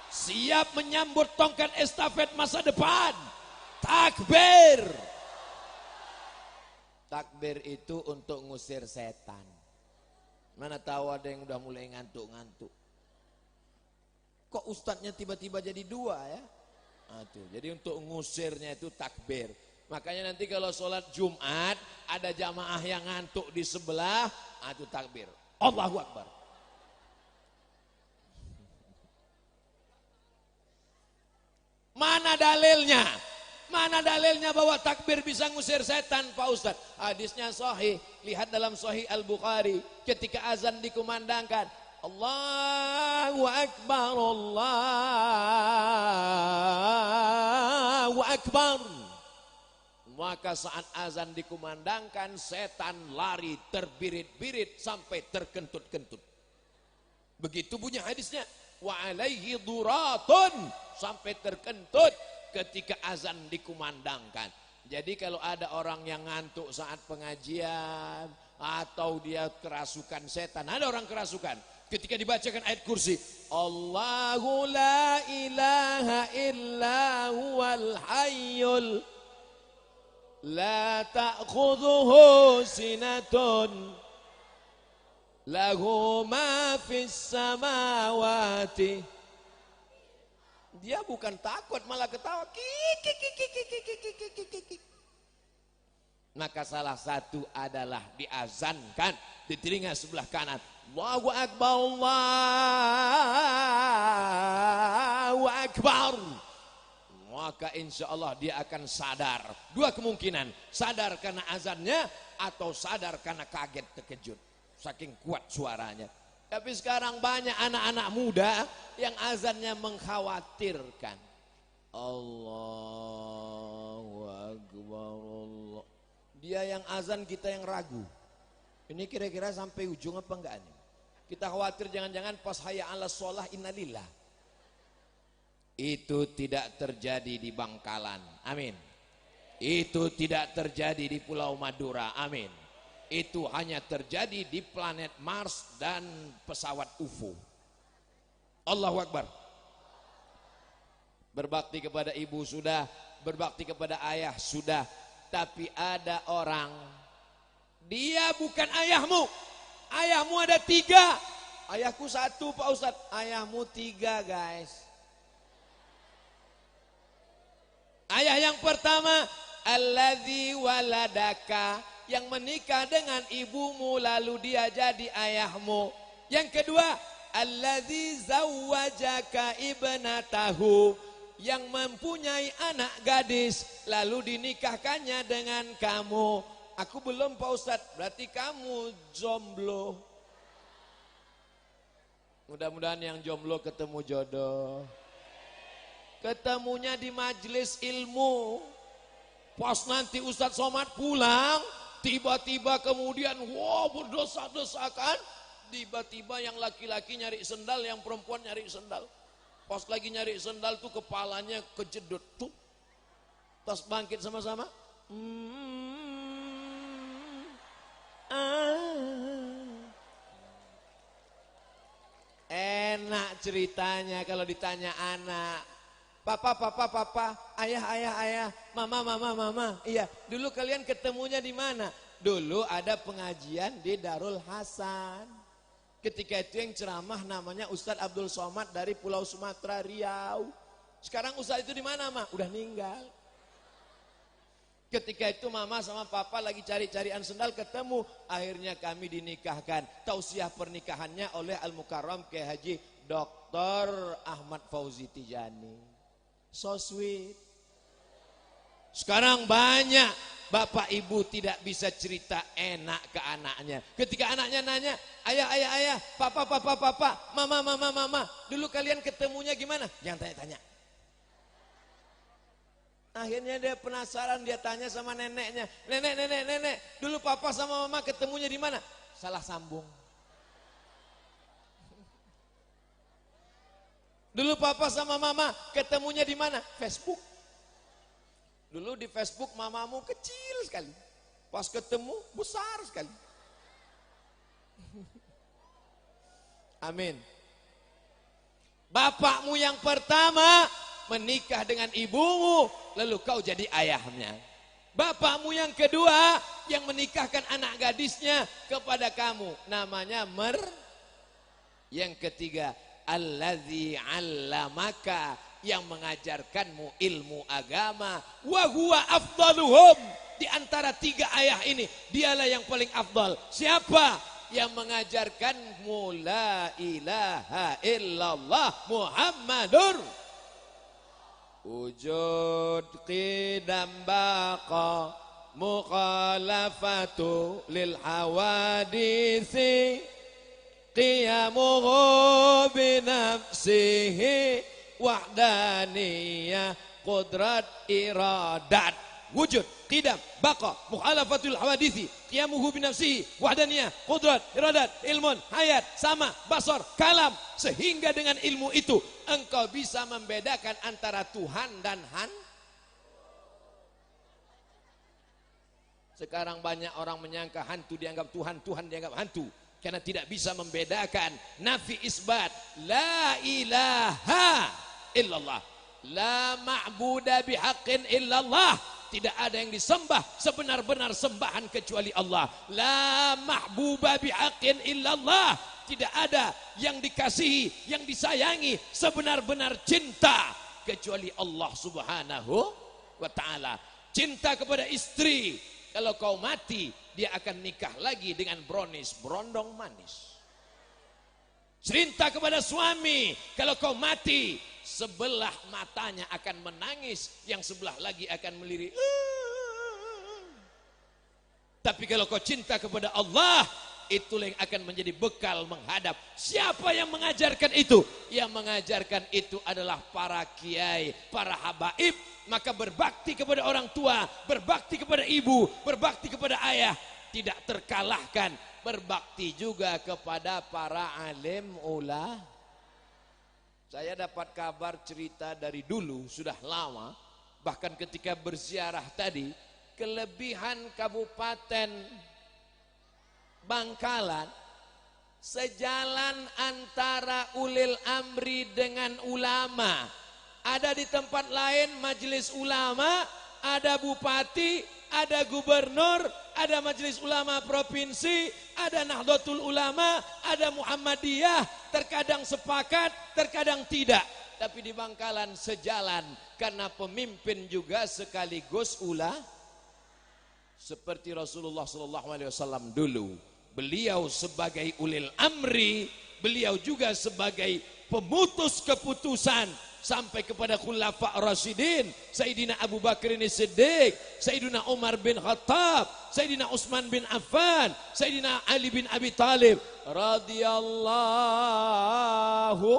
siap menyambut tongkat estafet masa depan. Takbir. Takbir itu untuk ngusir setan. Mana tahu ada yang udah mulai ngantuk-ngantuk. Kok ustadznya tiba-tiba jadi 2 ya? Jadi untuk ngusirnya itu takbir. Makanya nanti kalau sholat Jumat ada jamaah yang ngantuk di sebelah, itu takbir. Allahu Akbar. Mana dalilnya? Mana dalilnya bahwa takbir bisa ngusir setan Pak Ustaz? Hadisnya sahih. Lihat dalam Sahih Al-Bukhari. Ketika azan dikumandangkan, Allahu Akbar, Allahu Akbar. Maka saat azan dikumandangkan, setan lari terbirit-birit sampai terkentut-kentut. Begitu bunyi hadisnya. Wa alaihi duratun, sampai terkentut ketika azan dikumandangkan. Jadi kalau ada orang yang ngantuk saat pengajian atau dia kerasukan setan, ada orang kerasukan. Ketika dibacakan ayat kursi, Allahu la ilaha illa huwal hayyul la ta'khudhuhu sinatun lahu ma fis samawati Dia bukan takut, malah ketawa. Kik. Maka salah satu adalah diazankan di telinga sebelah kanan. Allahu Akbar, Allahu Akbar. Maka insya Allah dia akan sadar. Dua kemungkinan, sadar karena azannya atau sadar karena kaget terkejut. Saking kuat suaranya. Tapi sekarang banyak anak-anak muda yang azannya mengkhawatirkan. Allahu Akbar, Allah. Dia yang azan, kita yang ragu. Ini kira-kira sampai ujung apa enggak nih? Kita khawatir jangan-jangan pas hayya 'alas shalah innalillah. Itu tidak terjadi di Bangkalan. Amin. Itu tidak terjadi di Pulau Madura. Amin. Itu hanya terjadi di planet Mars dan pesawat UFO. Allahu Akbar. Berbakti kepada ibu sudah, berbakti kepada ayah sudah, tapi ada orang, dia bukan ayahmu. Ayahmu ada 3. Ayahku 1 Pak Ustadz. Ayahmu 3 guys. Ayah yang pertama, alladzi waladaka, yang menikah dengan ibumu lalu dia jadi ayahmu. Yang kedua, alladzi zawwajaka ibnatahu, yang mempunyai anak gadis lalu dinikahkannya dengan kamu. Aku belum Pak Ustadz, berarti kamu jomblo. Mudah-mudahan yang jomblo ketemu jodoh. Ketemunya di majelis ilmu. Pas nanti Ustadz Somad pulang, tiba-tiba kemudian berdosa-dosakan. Tiba-tiba yang laki-laki nyari sendal, yang perempuan nyari sendal. Pas lagi nyari sendal tuh kepalanya kejedot tuh. Tas bangkit sama-sama. Enak ceritanya kalau ditanya anak. Papa, ayah, mama. Iya, dulu kalian ketemunya di mana? Dulu ada pengajian di Darul Hasan. Ketika itu yang ceramah namanya Ustadz Abdul Somad dari Pulau Sumatera, Riau. Sekarang Ustadz itu di mana, Ma? Udah ninggal. Ketika itu mama sama papa lagi cari-carian sendal, ketemu. Akhirnya kami dinikahkan. Tausiah pernikahannya oleh Al-Mukarram Kiai Haji Dr. Ahmad Fauzi Tijani. So sweet. Sekarang banyak bapak ibu tidak bisa cerita enak ke anaknya. Ketika anaknya nanya, ayah, papa, mama. Dulu kalian ketemunya gimana? Jangan tanya-tanya. Akhirnya dia penasaran, dia tanya sama neneknya. Nenek. Dulu papa sama mama ketemunya di mana? Salah sambung. Dulu papa sama mama ketemunya di mana? Facebook. Dulu di Facebook mamamu kecil sekali. Pas ketemu besar sekali. Amin. Bapakmu yang pertama menikah dengan ibumu, lalu kau jadi ayahnya. Bapakmu yang kedua yang menikahkan anak gadisnya kepada kamu, namanya Yang ketiga, alladzi 'allamaka, yang mengajarkanmu ilmu agama. Wa huwa afdaluhum, di antara 3 ayah ini dialah yang paling afdal. Siapa? Yang mengajarkanmu la ilaha illallah Muhammadur wujud qidam baqa mukhalafatu lil hawadisi qiyamuhu binafsihi wahdaniyah qudrat iradat. Wujud, qidam, baqa, mukhalafatul hawadithi, qiyamuhu binafsihi, wahdaniyah, qudrat, iradat, ilmun, hayat, sama, basar, kalam. Sehingga dengan ilmu itu engkau bisa membedakan antara Tuhan dan Sekarang banyak orang menyangka hantu dianggap Tuhan, Tuhan dianggap hantu. Karena tidak bisa membedakan nafi isbat. La ilaha illallah, la ma'buda bihaqqin illallah. Tidak ada yang disembah sebenar-benar sembahan kecuali Allah. La mahbuba bihaqqin illallah. Tidak ada yang dikasihi, yang disayangi sebenar-benar cinta kecuali Allah Subhanahu wa ta'ala. Cinta kepada istri, kalau kau mati dia akan nikah lagi dengan brownies, berondong manis. Cinta kepada suami, kalau kau mati sebelah matanya akan menangis, yang sebelah lagi akan melirik. Tapi kalau kau cinta kepada Allah, itulah yang akan menjadi bekal menghadap. Siapa yang mengajarkan itu? Yang mengajarkan itu adalah para kiai, para habaib. Maka berbakti kepada orang tua, berbakti kepada ibu, berbakti kepada ayah tidak terkalahkan. Berbakti juga kepada para alim ulama. Saya dapat kabar cerita dari dulu, sudah lama, bahkan ketika berziarah tadi, kelebihan Kabupaten Bangkalan, sejalan antara ulil amri dengan ulama. Ada di tempat lain majelis ulama, ada bupati, ada gubernur, ada majelis ulama provinsi, ada Nahdlatul Ulama, ada Muhammadiyah, terkadang sepakat, terkadang tidak. Tapi di Bangkalan sejalan, karena pemimpin juga sekaligus seperti Rasulullah SAW dulu. Beliau sebagai ulil amri, beliau juga sebagai pemutus keputusan sampai kepada khulafa rasyidin, Sayyidina Abu Bakar As-Siddiq, Sayyidina Umar bin Khattab, Sayyidina Utsman bin Affan, Sayyidina Ali bin Abi Thalib radhiyallahu.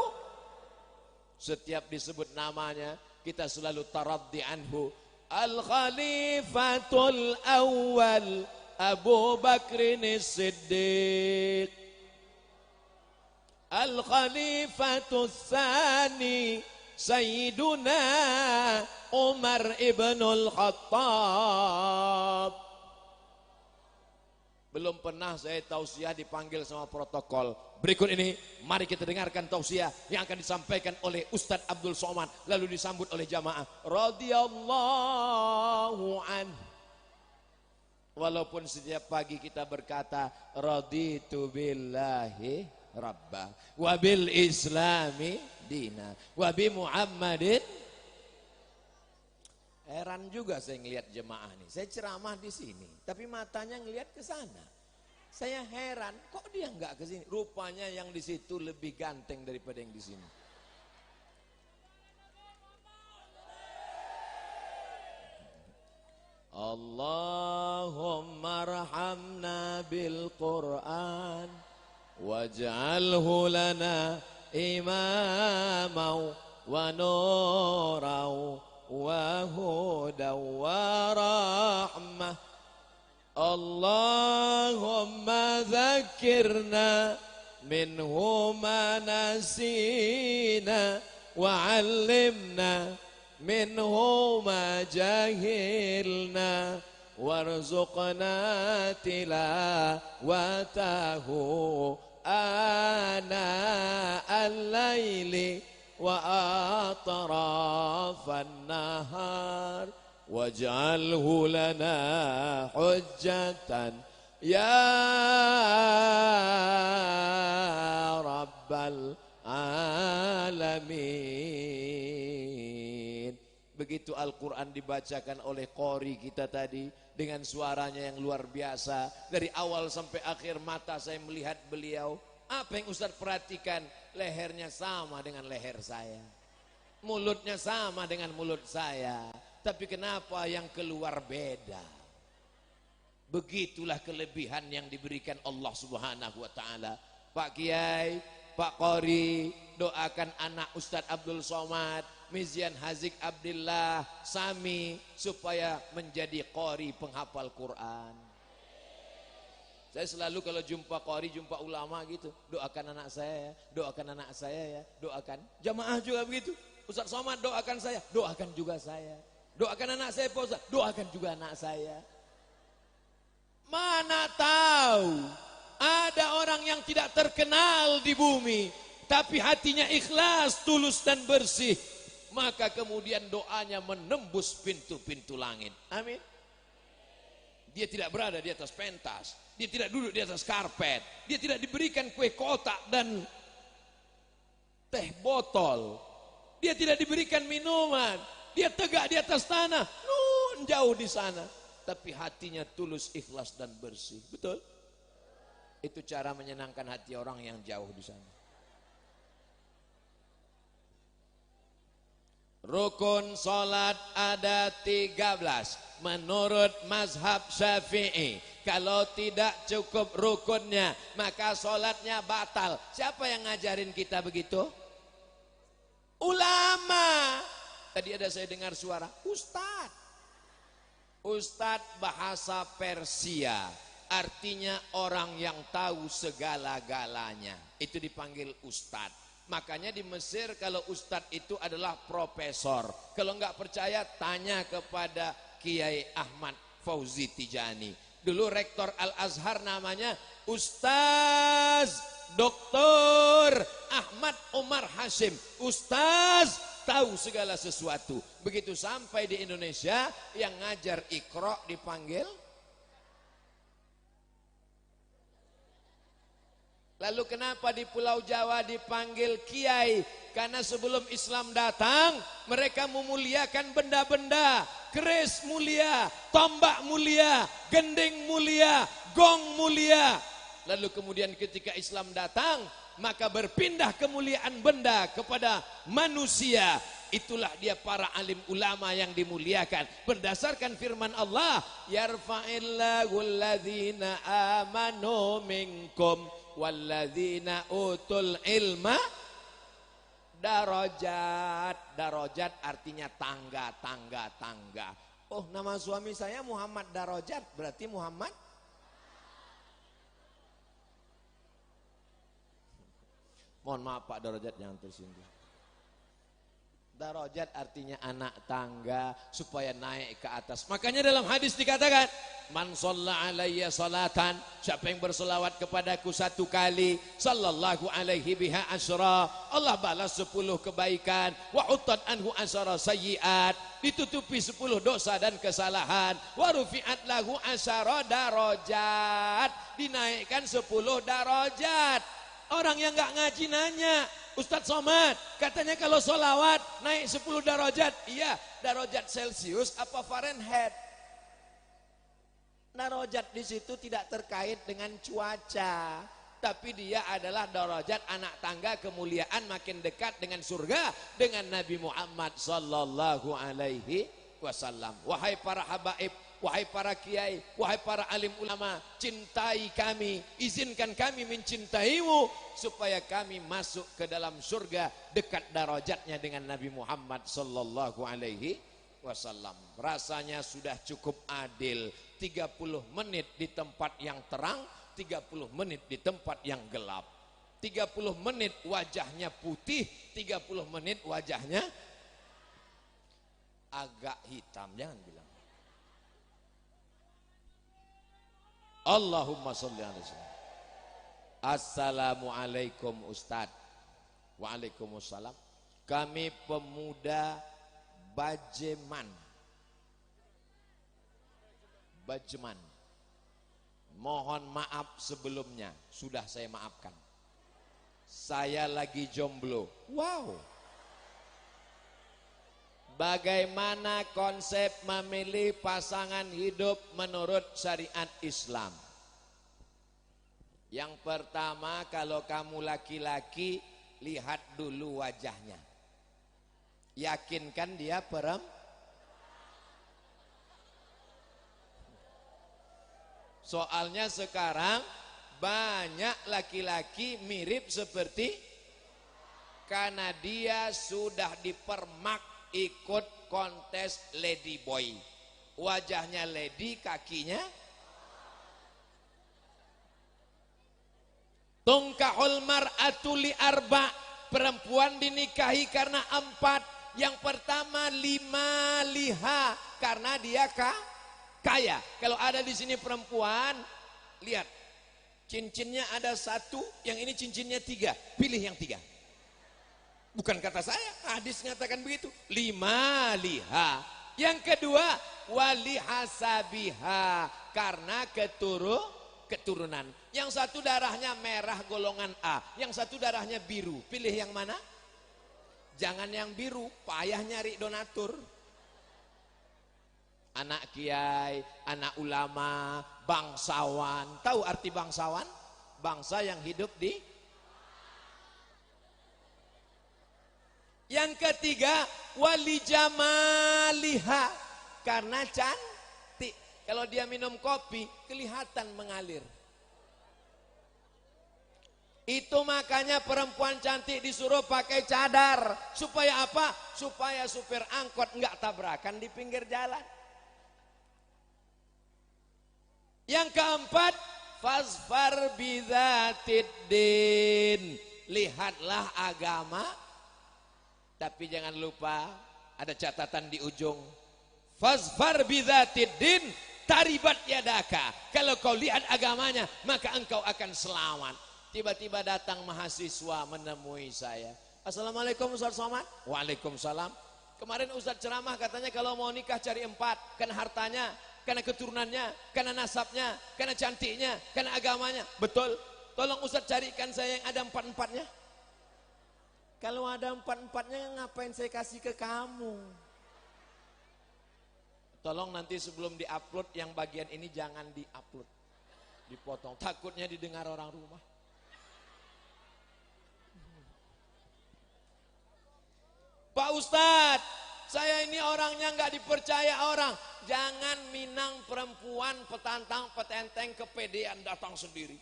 Setiap disebut namanya kita selalu taraddi anhu. Al-Khalifatul Awwal Abu Bakr As-Siddiq, Al-Khalifatul Tsani Sayyiduna Umar ibnul Khattab. Belum pernah saya tausiah dipanggil sama protokol. Berikut ini mari kita dengarkan tausiah yang akan disampaikan oleh Ustadz Abdul Somad, lalu disambut oleh jamaah radhiyallahu anhu. Walaupun setiap pagi kita berkata raditu billahi rabba wa bil islami dina wa bi Muhammadin. Heran juga saya ngelihat jemaah nih. Saya ceramah di sini, tapi matanya ngelihat ke sana. Saya heran, kok dia nggak ke sini? Rupanya yang di situ lebih ganteng daripada yang di sini. Allahumma arhamna bil Qur'an waj'alhu lana imamau wa nurau wa hudaw wa rahmah. Allahumma dhakkirna minhu ma nasina wa 'allimna minhu ma jahilna warzuqna tilawatahu ana al-laili wa atrafan nahar waj'alhu lana hujjatan ya rabbal alamin. Begitu Al-Quran dibacakan oleh qori kita tadi dengan suaranya yang luar biasa, dari awal sampai akhir mata saya melihat beliau. Apa yang Ustaz perhatikan? Lehernya sama dengan leher saya, mulutnya sama dengan mulut saya, tapi kenapa yang keluar beda? Begitulah kelebihan yang diberikan Allah Subhanahu wa ta'ala. Pak Kiai, Pak Qori, doakan anak Ustadz Abdul Somad, Mizian Hazik Abdillah, Sami, supaya menjadi qori penghafal Quran. Saya selalu kalau jumpa qori, jumpa ulama gitu, doakan anak saya, doakan anak saya ya, doakan. Jamaah juga begitu. Ustadz Somad doakan saya, doakan juga saya. Doakan anak saya Pak Ustadz, doakan juga anak saya. Mana tahu ada orang yang tidak terkenal di bumi, tapi hatinya ikhlas, tulus dan bersih, maka kemudian doanya menembus pintu-pintu langit. Amin. Dia tidak berada di atas pentas, dia tidak duduk di atas karpet, dia tidak diberikan kue kotak dan teh botol. Dia tidak diberikan minuman. Dia tegak di atas tanah. Nun jauh di sana. Tapi hatinya tulus, ikhlas dan bersih. Betul? Itu cara menyenangkan hati orang yang jauh di sana. Rukun salat ada 13 menurut mazhab Syafi'i. Kalau tidak cukup rukunnya, maka salatnya batal. Siapa yang ngajarin kita begitu? Ulama. Tadi ada saya dengar suara Ustadz. Ustadz bahasa Persia, artinya orang yang tahu segala-galanya. Itu dipanggil Ustadz. Makanya di Mesir kalau Ustadz itu adalah profesor. Kalau nggak percaya tanya kepada Kiai Ahmad Fauzi Tijani. Dulu rektor Al-Azhar namanya Ustaz Dr. Ahmad Umar Hashim. Ustaz tahu segala sesuatu. Begitu sampai di Indonesia yang ngajar Iqra dipanggil. Lalu kenapa di Pulau Jawa dipanggil Kiai? Karena sebelum Islam datang, mereka memuliakan benda-benda. Keris mulia, tombak mulia, gending mulia, gong mulia. Lalu kemudian ketika Islam datang, maka berpindah kemuliaan benda kepada manusia. Itulah dia para alim ulama yang dimuliakan. Berdasarkan firman Allah, yarfa'illahu alladhina amanu minkum walladzina utul ilma darajat. Darajat artinya tangga, tangga, tangga. Oh, nama suami saya Muhammad Darajat, berarti Muhammad. Mohon maaf Pak Darajat, jangan tersinggung. Darajat artinya anak tangga supaya naik ke atas. Makanya dalam hadis dikatakan, man shalla alayya salatan, siapa yang berselawat kepadaku 1 kali, sallallahu alaihi biha asyra, Allah balas 10 kebaikan, wa utad anhu asyra sayyiat, ditutupi 10 dosa dan kesalahan, wa rufi'at lahu asyra darajat, dinaikkan 10 darajat. Orang yang nggak ngaji nanya, Ustadz Somad, katanya kalau sholawat naik 10 darajat. Iya, darajat Celcius apa Fahrenheit? Darajat di situ tidak terkait dengan cuaca, tapi dia adalah darajat anak tangga kemuliaan makin dekat dengan surga dengan Nabi Muhammad sallallahu alaihi wasallam. Wahai para habaib, wahai para kiai, wahai para alim ulama, cintai kami, izinkan kami mencintaimu supaya kami masuk ke dalam surga dekat darajatnya dengan Nabi Muhammad sallallahu alaihi wasallam. Rasanya sudah cukup adil. 30 menit di tempat yang terang, 30 menit di tempat yang gelap. 30 menit wajahnya putih, 30 menit wajahnya agak hitam. Jangan bilang. Allahumma sholli alaihi wasallam. Assalamualaikum Ustadz. Waalaikumsalam. Kami pemuda Bajeman. Bajeman. Mohon maaf sebelumnya, sudah saya maafkan. Saya lagi jomblo. Wow. Bagaimana konsep memilih pasangan hidup menurut syariat Islam? Yang pertama, kalau kamu laki-laki, lihat dulu wajahnya. Yakinkan dia perempuan. Soalnya sekarang banyak laki-laki mirip seperti, karena dia sudah dipermak ikut kontes lady boy. Wajahnya lady, kakinya tungkahul mar'atu li arba. Perempuan dinikahi karena 4. Yang pertama liha, karena dia kaya. Kalau ada di sini perempuan, lihat cincinnya ada 1, yang ini cincinnya 3, pilih yang 3. Bukan kata saya, hadis mengatakan begitu. 5 liha. Yang kedua walihasabiha, karena keturunan. Yang 1 darahnya merah golongan A, yang 1 darahnya biru. Pilih yang mana? Jangan yang biru, payah nyari donatur. Anak kiai, anak ulama, bangsawan. Tahu arti bangsawan? Bangsa yang hidup di. Yang ketiga, wali jamaliha, karena cantik. Kalau dia minum kopi, kelihatan mengalir. Itu makanya perempuan cantik disuruh pakai cadar. Supaya apa? Supaya supir angkot enggak tabrakan di pinggir jalan. Yang keempat, fasfar bidzatiddin. Lihatlah agama. Tapi jangan lupa ada catatan di ujung. Fasfar bidzatiddin taribat yadaka. Kalau kau lihat agamanya, maka engkau akan selamat. Tiba-tiba datang mahasiswa menemui saya. Assalamualaikum Ustaz Somad. Waalaikumsalam. Kemarin Ustaz ceramah katanya kalau mau nikah cari 4. Karena hartanya, karena keturunannya, karena nasabnya, karena cantiknya, karena agamanya. Betul. Tolong Ustaz carikan saya yang ada 4-4-nya. Kalau ada 4-4-nya ngapain saya kasih ke kamu? Tolong nanti sebelum diupload yang bagian ini jangan diupload. Dipotong. Takutnya didengar orang rumah. Pak Ustadz, saya ini orangnya nggak dipercaya orang. Jangan minang perempuan petantang petenteng kepedean datang sendiri.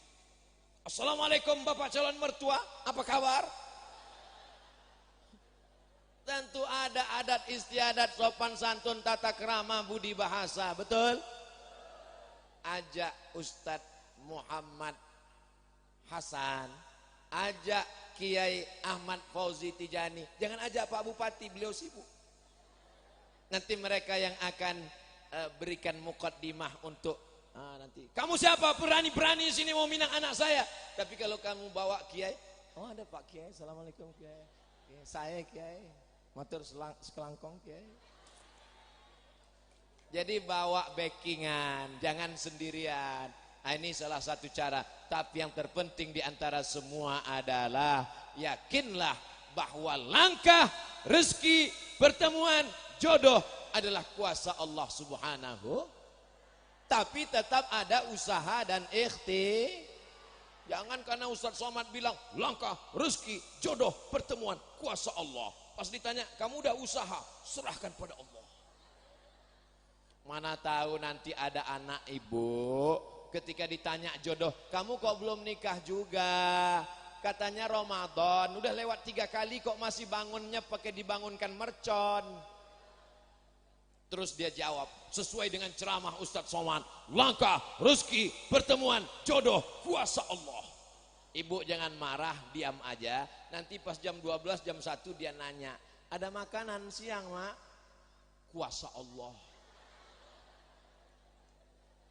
Assalamualaikum Bapak calon mertua, apa kabar? Tentu ada adat istiadat, sopan santun, tata krama, budi bahasa, betul? Ajak Ustadz Muhammad Hasan, ajak Kiai Ahmad Fauzi Tijani, jangan ajak Pak Bupati, beliau sibuk. Nanti mereka yang akan berikan muqaddimah untuk nanti. Kamu siapa? Berani-berani sini mau minang anak saya. Tapi kalau kamu bawa Kiai, oh ada Pak Kiai, Assalamualaikum Kiai. Saya Kiai, motor sekelangkong Kiai. Jadi bawa backingan, jangan sendirian. Nah, ini salah satu cara. Tapi yang terpenting di antara semua adalah yakinlah bahwa langkah rezeki, pertemuan, jodoh adalah kuasa Allah Subhanahu. Tapi tetap ada usaha dan ikhtiar. Jangan karena Ustaz Somad bilang langkah rezeki, jodoh, pertemuan, kuasa Allah. Pas ditanya, kamu udah usaha, serahkan pada Allah. Mana tahu nanti ada anak ibu, ketika ditanya jodoh, kamu kok belum nikah juga? Katanya Ramadan, udah lewat 3 kali kok masih bangunnya pakai dibangunkan mercon. Terus dia jawab, sesuai dengan ceramah Ustadz Somad, langkah, rezeki, pertemuan, jodoh, kuasa Allah. Ibu jangan marah, diam aja. Nanti pas jam 12, jam 1 dia nanya, ada makanan siang mak? Kuasa Allah.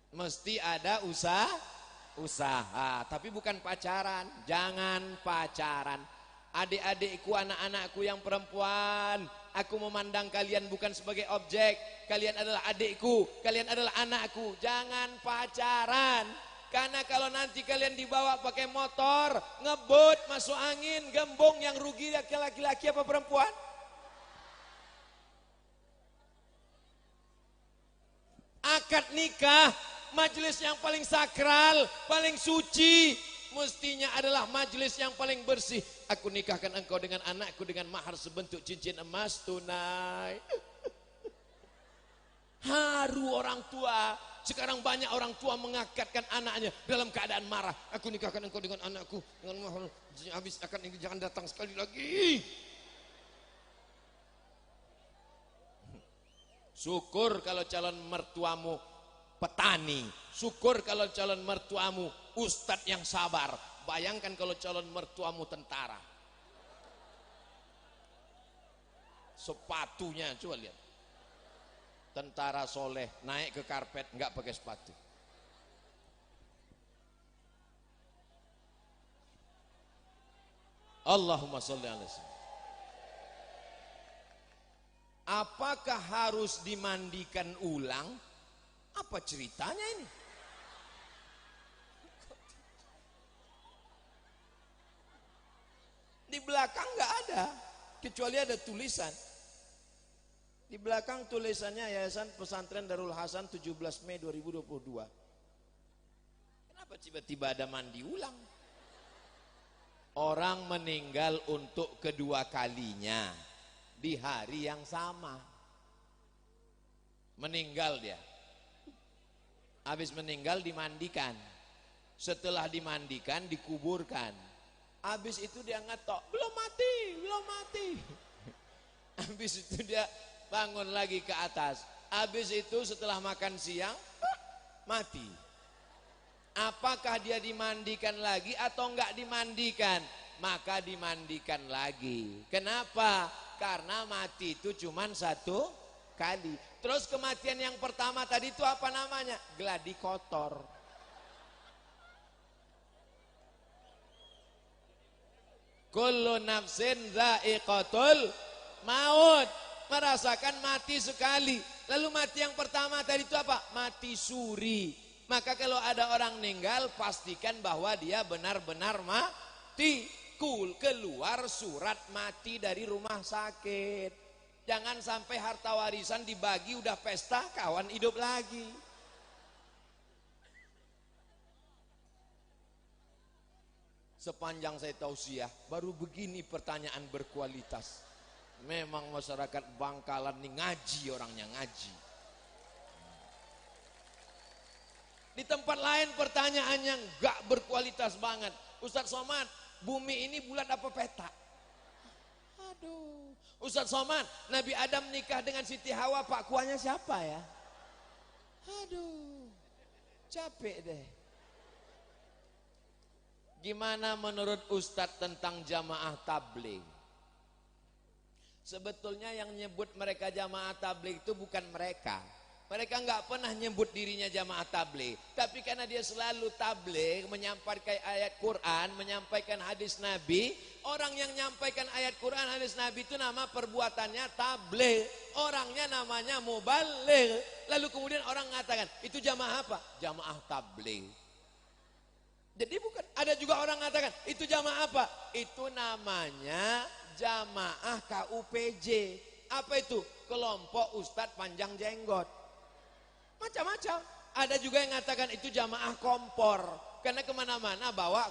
Mesti ada usaha, tapi bukan pacaran. Jangan pacaran. Adik-adikku, anak-anakku yang perempuan, aku memandang kalian bukan sebagai objek. Kalian adalah adikku, kalian adalah anakku. Jangan pacaran. Karena kalau nanti kalian dibawa pakai motor, ngebut, masuk angin, gembung, yang rugi laki-laki apa perempuan? Akad nikah, majelis yang paling sakral, paling suci, mestinya adalah majelis yang paling bersih. Aku nikahkan engkau dengan anakku dengan mahar sebentuk cincin emas tunai. Haru orang tua. Sekarang banyak orang tua mengakadkan anaknya dalam keadaan marah. Aku nikahkan engkau dengan anakku dengan mahar, habis akad ini jangan datang sekali lagi. Syukur kalau calon mertuamu petani. Syukur kalau calon mertuamu ustadz yang sabar. Bayangkan kalau calon mertuamu tentara. Sepatunya coba lihat. Tentara soleh naik ke karpet nggak pakai sepatu. Allahumma sholli alaihi wasallam. Apakah harus dimandikan ulang? Apa ceritanya ini? Di belakang nggak ada. kecuali ada tulisan. Di belakang tulisannya Yayasan Pesantren Darul Hasan 17 Mei 2022. Kenapa tiba-tiba ada mandi ulang? Orang meninggal untuk kedua kalinya di hari yang sama. Meninggal dia. Habis meninggal dimandikan. Setelah dimandikan dikuburkan. Habis itu dia ngetok, belum mati, belum mati. Habis itu dia bangun lagi ke atas. Habis itu setelah makan siang mati. Apakah dia dimandikan lagi atau enggak dimandikan? Maka dimandikan lagi. Kenapa? Karena mati itu cuma satu kali. Terus kematian yang pertama tadi itu apa namanya? Gladi kotor. Kullu nafsin dha'iqatul maut. Merasakan mati sekali. Lalu mati yang pertama tadi itu apa? Mati suri. Maka kalau ada orang meninggal, pastikan bahwa dia benar-benar mati. Keluar surat mati dari rumah sakit. Jangan sampai harta warisan dibagi udah pesta, kawan hidup lagi. Sepanjang saya tausiah, baru begini pertanyaan berkualitas. Memang masyarakat Bangkalan ini ngaji, orangnya ngaji. Di tempat lain pertanyaannya enggak berkualitas banget. Ustadz Somad, bumi ini bulat apa peta? Aduh. Ustadz Somad, Nabi Adam nikah dengan Siti Hawa, Pak Kuahnya siapa ya? Aduh. Capek deh. Gimana menurut Ustadz tentang jamaah tabligh? Sebetulnya yang nyebut mereka jamaah tabligh itu bukan mereka. Mereka nggak pernah nyebut dirinya jamaah tabligh. Tapi karena dia selalu tabligh, menyampaikan ayat Quran, menyampaikan hadis Nabi. Orang yang menyampaikan ayat Quran, hadis Nabi itu nama perbuatannya tabligh. Orangnya namanya mubaligh. Lalu kemudian orang mengatakan, itu jamaah apa? Jamaah tabligh. Jadi bukan, ada juga orang mengatakan, itu jamaah apa? Itu namanya jamaah KUPJ. Apa itu? Kelompok Ustadz Panjang Jenggot. Macam-macam. Ada juga yang mengatakan itu jamaah kompor. Karena kemana-mana bawa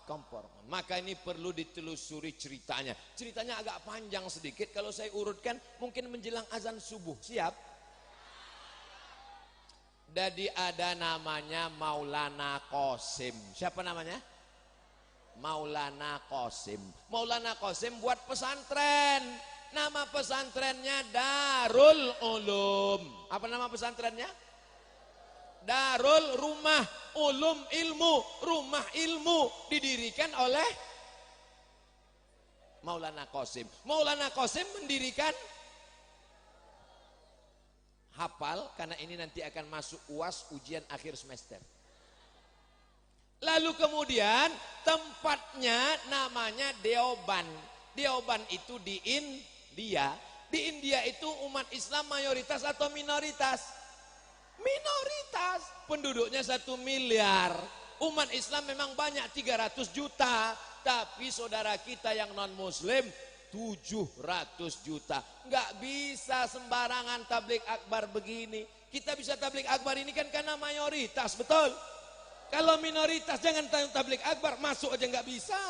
kompor. Maka ini perlu ditelusuri ceritanya. Ceritanya agak panjang sedikit. Kalau saya urutkan mungkin menjelang azan subuh. Siap? Jadi ada namanya Maulana Qasim. Siapa namanya? Maulana Qasim. Maulana Qasim buat pesantren. Nama pesantrennya Darul Ulum. Apa nama pesantrennya? Darul Rumah Ulum Ilmu. Rumah ilmu didirikan oleh Maulana Qasim. Maulana Qasim mendirikan, hafal karena ini nanti akan masuk UAS, ujian akhir semester. Lalu kemudian tempatnya namanya Deoban. Deoban itu di India. Di India itu umat Islam mayoritas atau minoritas? Minoritas. Penduduknya 1 miliar. Umat Islam memang banyak 300 juta. Tapi saudara kita yang non muslim 700 juta. Nggak bisa sembarangan tabligh akbar begini. Kita bisa tabligh akbar ini kan karena mayoritas, betul? Kalau minoritas jangan tabligh akbar, masuk aja nggak bisa.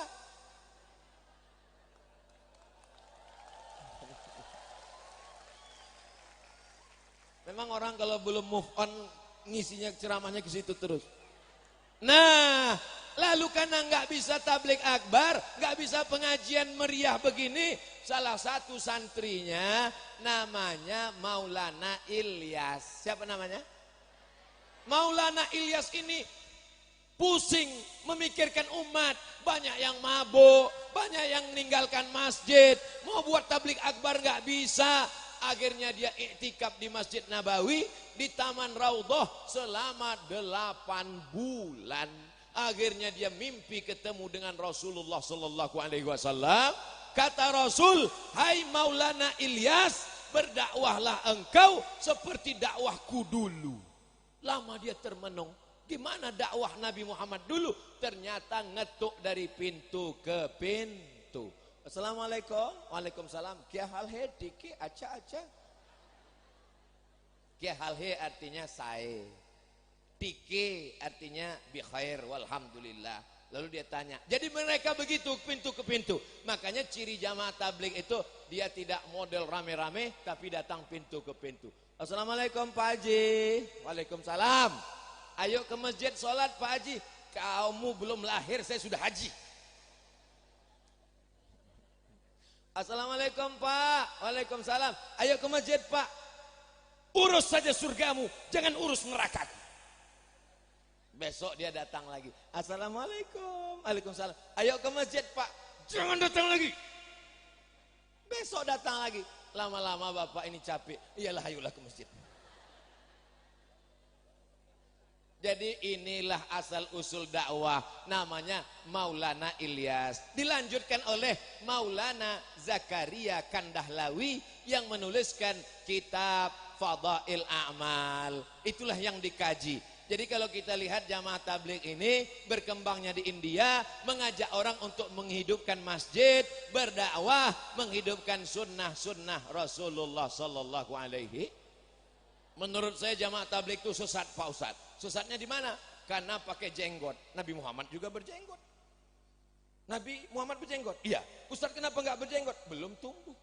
Memang orang kalau belum move on ngisinya ceramahnya ke situ terus. Nah, lalu karena nggak bisa tabligh akbar, nggak bisa pengajian meriah begini, salah satu santrinya namanya Maulana Ilyas. Siapa namanya? Maulana Ilyas ini pusing memikirkan umat, banyak yang mabuk, banyak yang meninggalkan masjid, mau buat tabligh akbar nggak bisa. Akhirnya dia iktikaf di Masjid Nabawi, di Taman Raudhah selama 8 bulan. Akhirnya dia mimpi ketemu dengan Rasulullah sallallahu alaihi wasallam. Kata Rasul, "Hai Maulana Ilyas, berdakwahlah engkau seperti dakwahku dulu." Lama dia termenung. Gimana dakwah Nabi Muhammad dulu? Ternyata ngetuk dari pintu ke pintu. Assalamualaikum. Waalaikumsalam. Kya hal hai? Diki acha. Kya hal hai artinya saya. Diki artinya bi khair walhamdulillah. Lalu dia tanya. Jadi mereka begitu pintu ke pintu. Makanya ciri jamaah tabligh itu dia tidak model rame-rame tapi datang pintu ke pintu. Assalamualaikum Pak Haji. Waalaikumsalam. Ayo ke masjid sholat Pak Haji. Kamu belum lahir saya sudah haji. Assalamualaikum Pak. Waalaikumsalam. Ayo ke masjid Pak. Urus saja surgamu, jangan urus neraka. Besok dia datang lagi. Assalamualaikum. Waalaikumsalam. Ayo ke masjid Pak. Jangan datang lagi. Besok datang lagi. Lama-lama bapak ini capek. Iyalah ayolah ke masjid. Jadi inilah asal usul dakwah. Namanya Maulana Ilyas. Dilanjutkan oleh Maulana Zakaria Kandahlawi yang menuliskan kitab Fadail A'mal. Itulah yang dikaji. Jadi kalau kita lihat jamaah tabligh ini berkembangnya di India, mengajak orang untuk menghidupkan masjid, berdakwah, menghidupkan sunnah-sunnah Rasulullah Sallallahu Alaihi. Menurut saya jamaah tabligh itu sesat Pak Ustaz. Sesatnya di mana? Karena pakai jenggot. Nabi Muhammad juga berjenggot. Nabi Muhammad berjenggot. Iya. Ustaz kenapa enggak berjenggot? Belum tumbuh.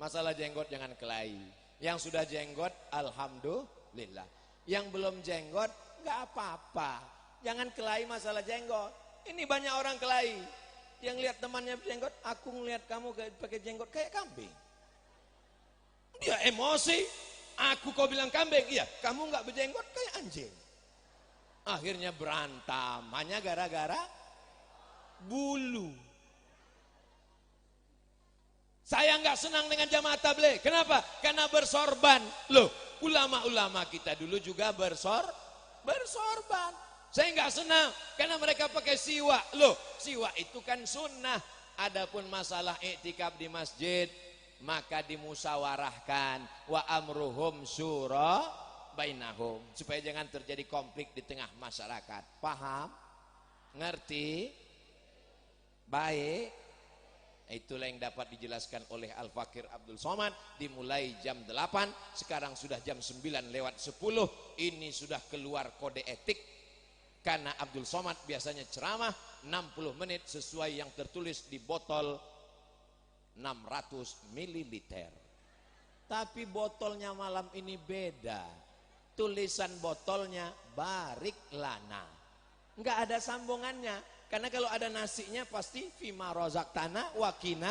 Masalah jenggot jangan kelahi. Yang sudah jenggot, alhamdulillah. Yang belum jenggot, nggak apa-apa. Jangan kelahi masalah jenggot. Ini banyak orang kelahi. Yang lihat temannya berjenggot, aku ngelihat kamu pakai jenggot kayak kambing. Dia emosi. Aku kau bilang kambing, iya. Kamu nggak berjenggot kayak anjing. Akhirnya berantem. Hanya gara-gara bulu. Saya nggak senang dengan jamaah tabligh. Kenapa? Karena bersorban. Loh. Ulama-ulama kita dulu juga bersorban. Saya nggak senang karena mereka pakai siwak. Loh, siwak itu kan sunnah. Adapun masalah iktikaf di masjid, maka dimusyawarahkan. Wa amruhum syura bainahum. Supaya jangan terjadi konflik di tengah masyarakat. Paham? Ngerti? Baik. Itulah yang dapat dijelaskan oleh Al-Fakir Abdul Somad. Dimulai jam 8, sekarang sudah jam 9:10. Ini sudah keluar kode etik. Karena Abdul Somad biasanya ceramah 60 menit sesuai yang tertulis di botol 600 ml. Tapi botolnya malam ini beda. Tulisan botolnya Barik Lana. Enggak ada sambungannya. Karena kalau ada nasinya pasti fima rozak tanah wakina.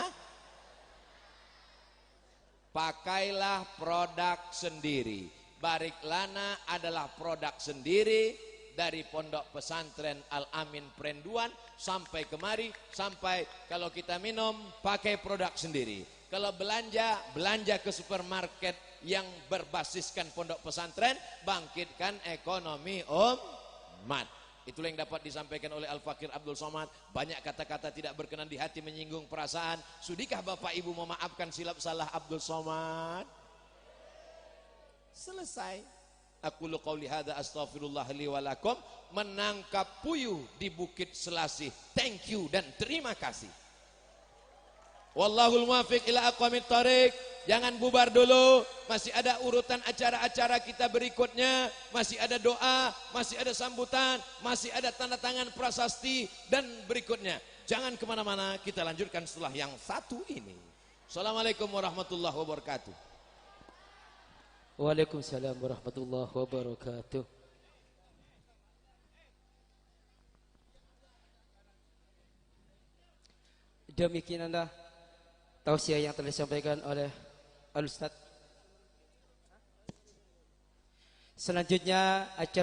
Pakailah produk sendiri. Barik Lana adalah produk sendiri dari Pondok Pesantren Al-Amin Prenduan sampai kemari, sampai kalau kita minum pakai produk sendiri. Kalau belanja ke supermarket yang berbasiskan pondok pesantren, bangkitkan ekonomi umat. Itulah yang dapat disampaikan oleh Al-Fakir Abdul Somad. Banyak kata-kata tidak berkenan di hati, menyinggung perasaan. Sudikah Bapak Ibu memaafkan silap salah Abdul Somad? Selesai. Aku qauli hadza astaghfirullah li wa lakum. Menangkap puyuh di Bukit Selasih. Thank you dan terima kasih. Wallahul muwaffiq ila aqwamit thariq. Jangan bubar dulu. Masih ada urutan acara-acara kita berikutnya. Masih ada doa, masih ada sambutan, masih ada tanda tangan prasasti dan berikutnya. Jangan kemana-mana, kita lanjutkan setelah yang satu ini. Assalamualaikum warahmatullahi wabarakatuh. Waalaikumsalam warahmatullahi wabarakatuh. Demikianlah tausiah yang telah disampaikan oleh Al-Ustaz. Selanjutnya acara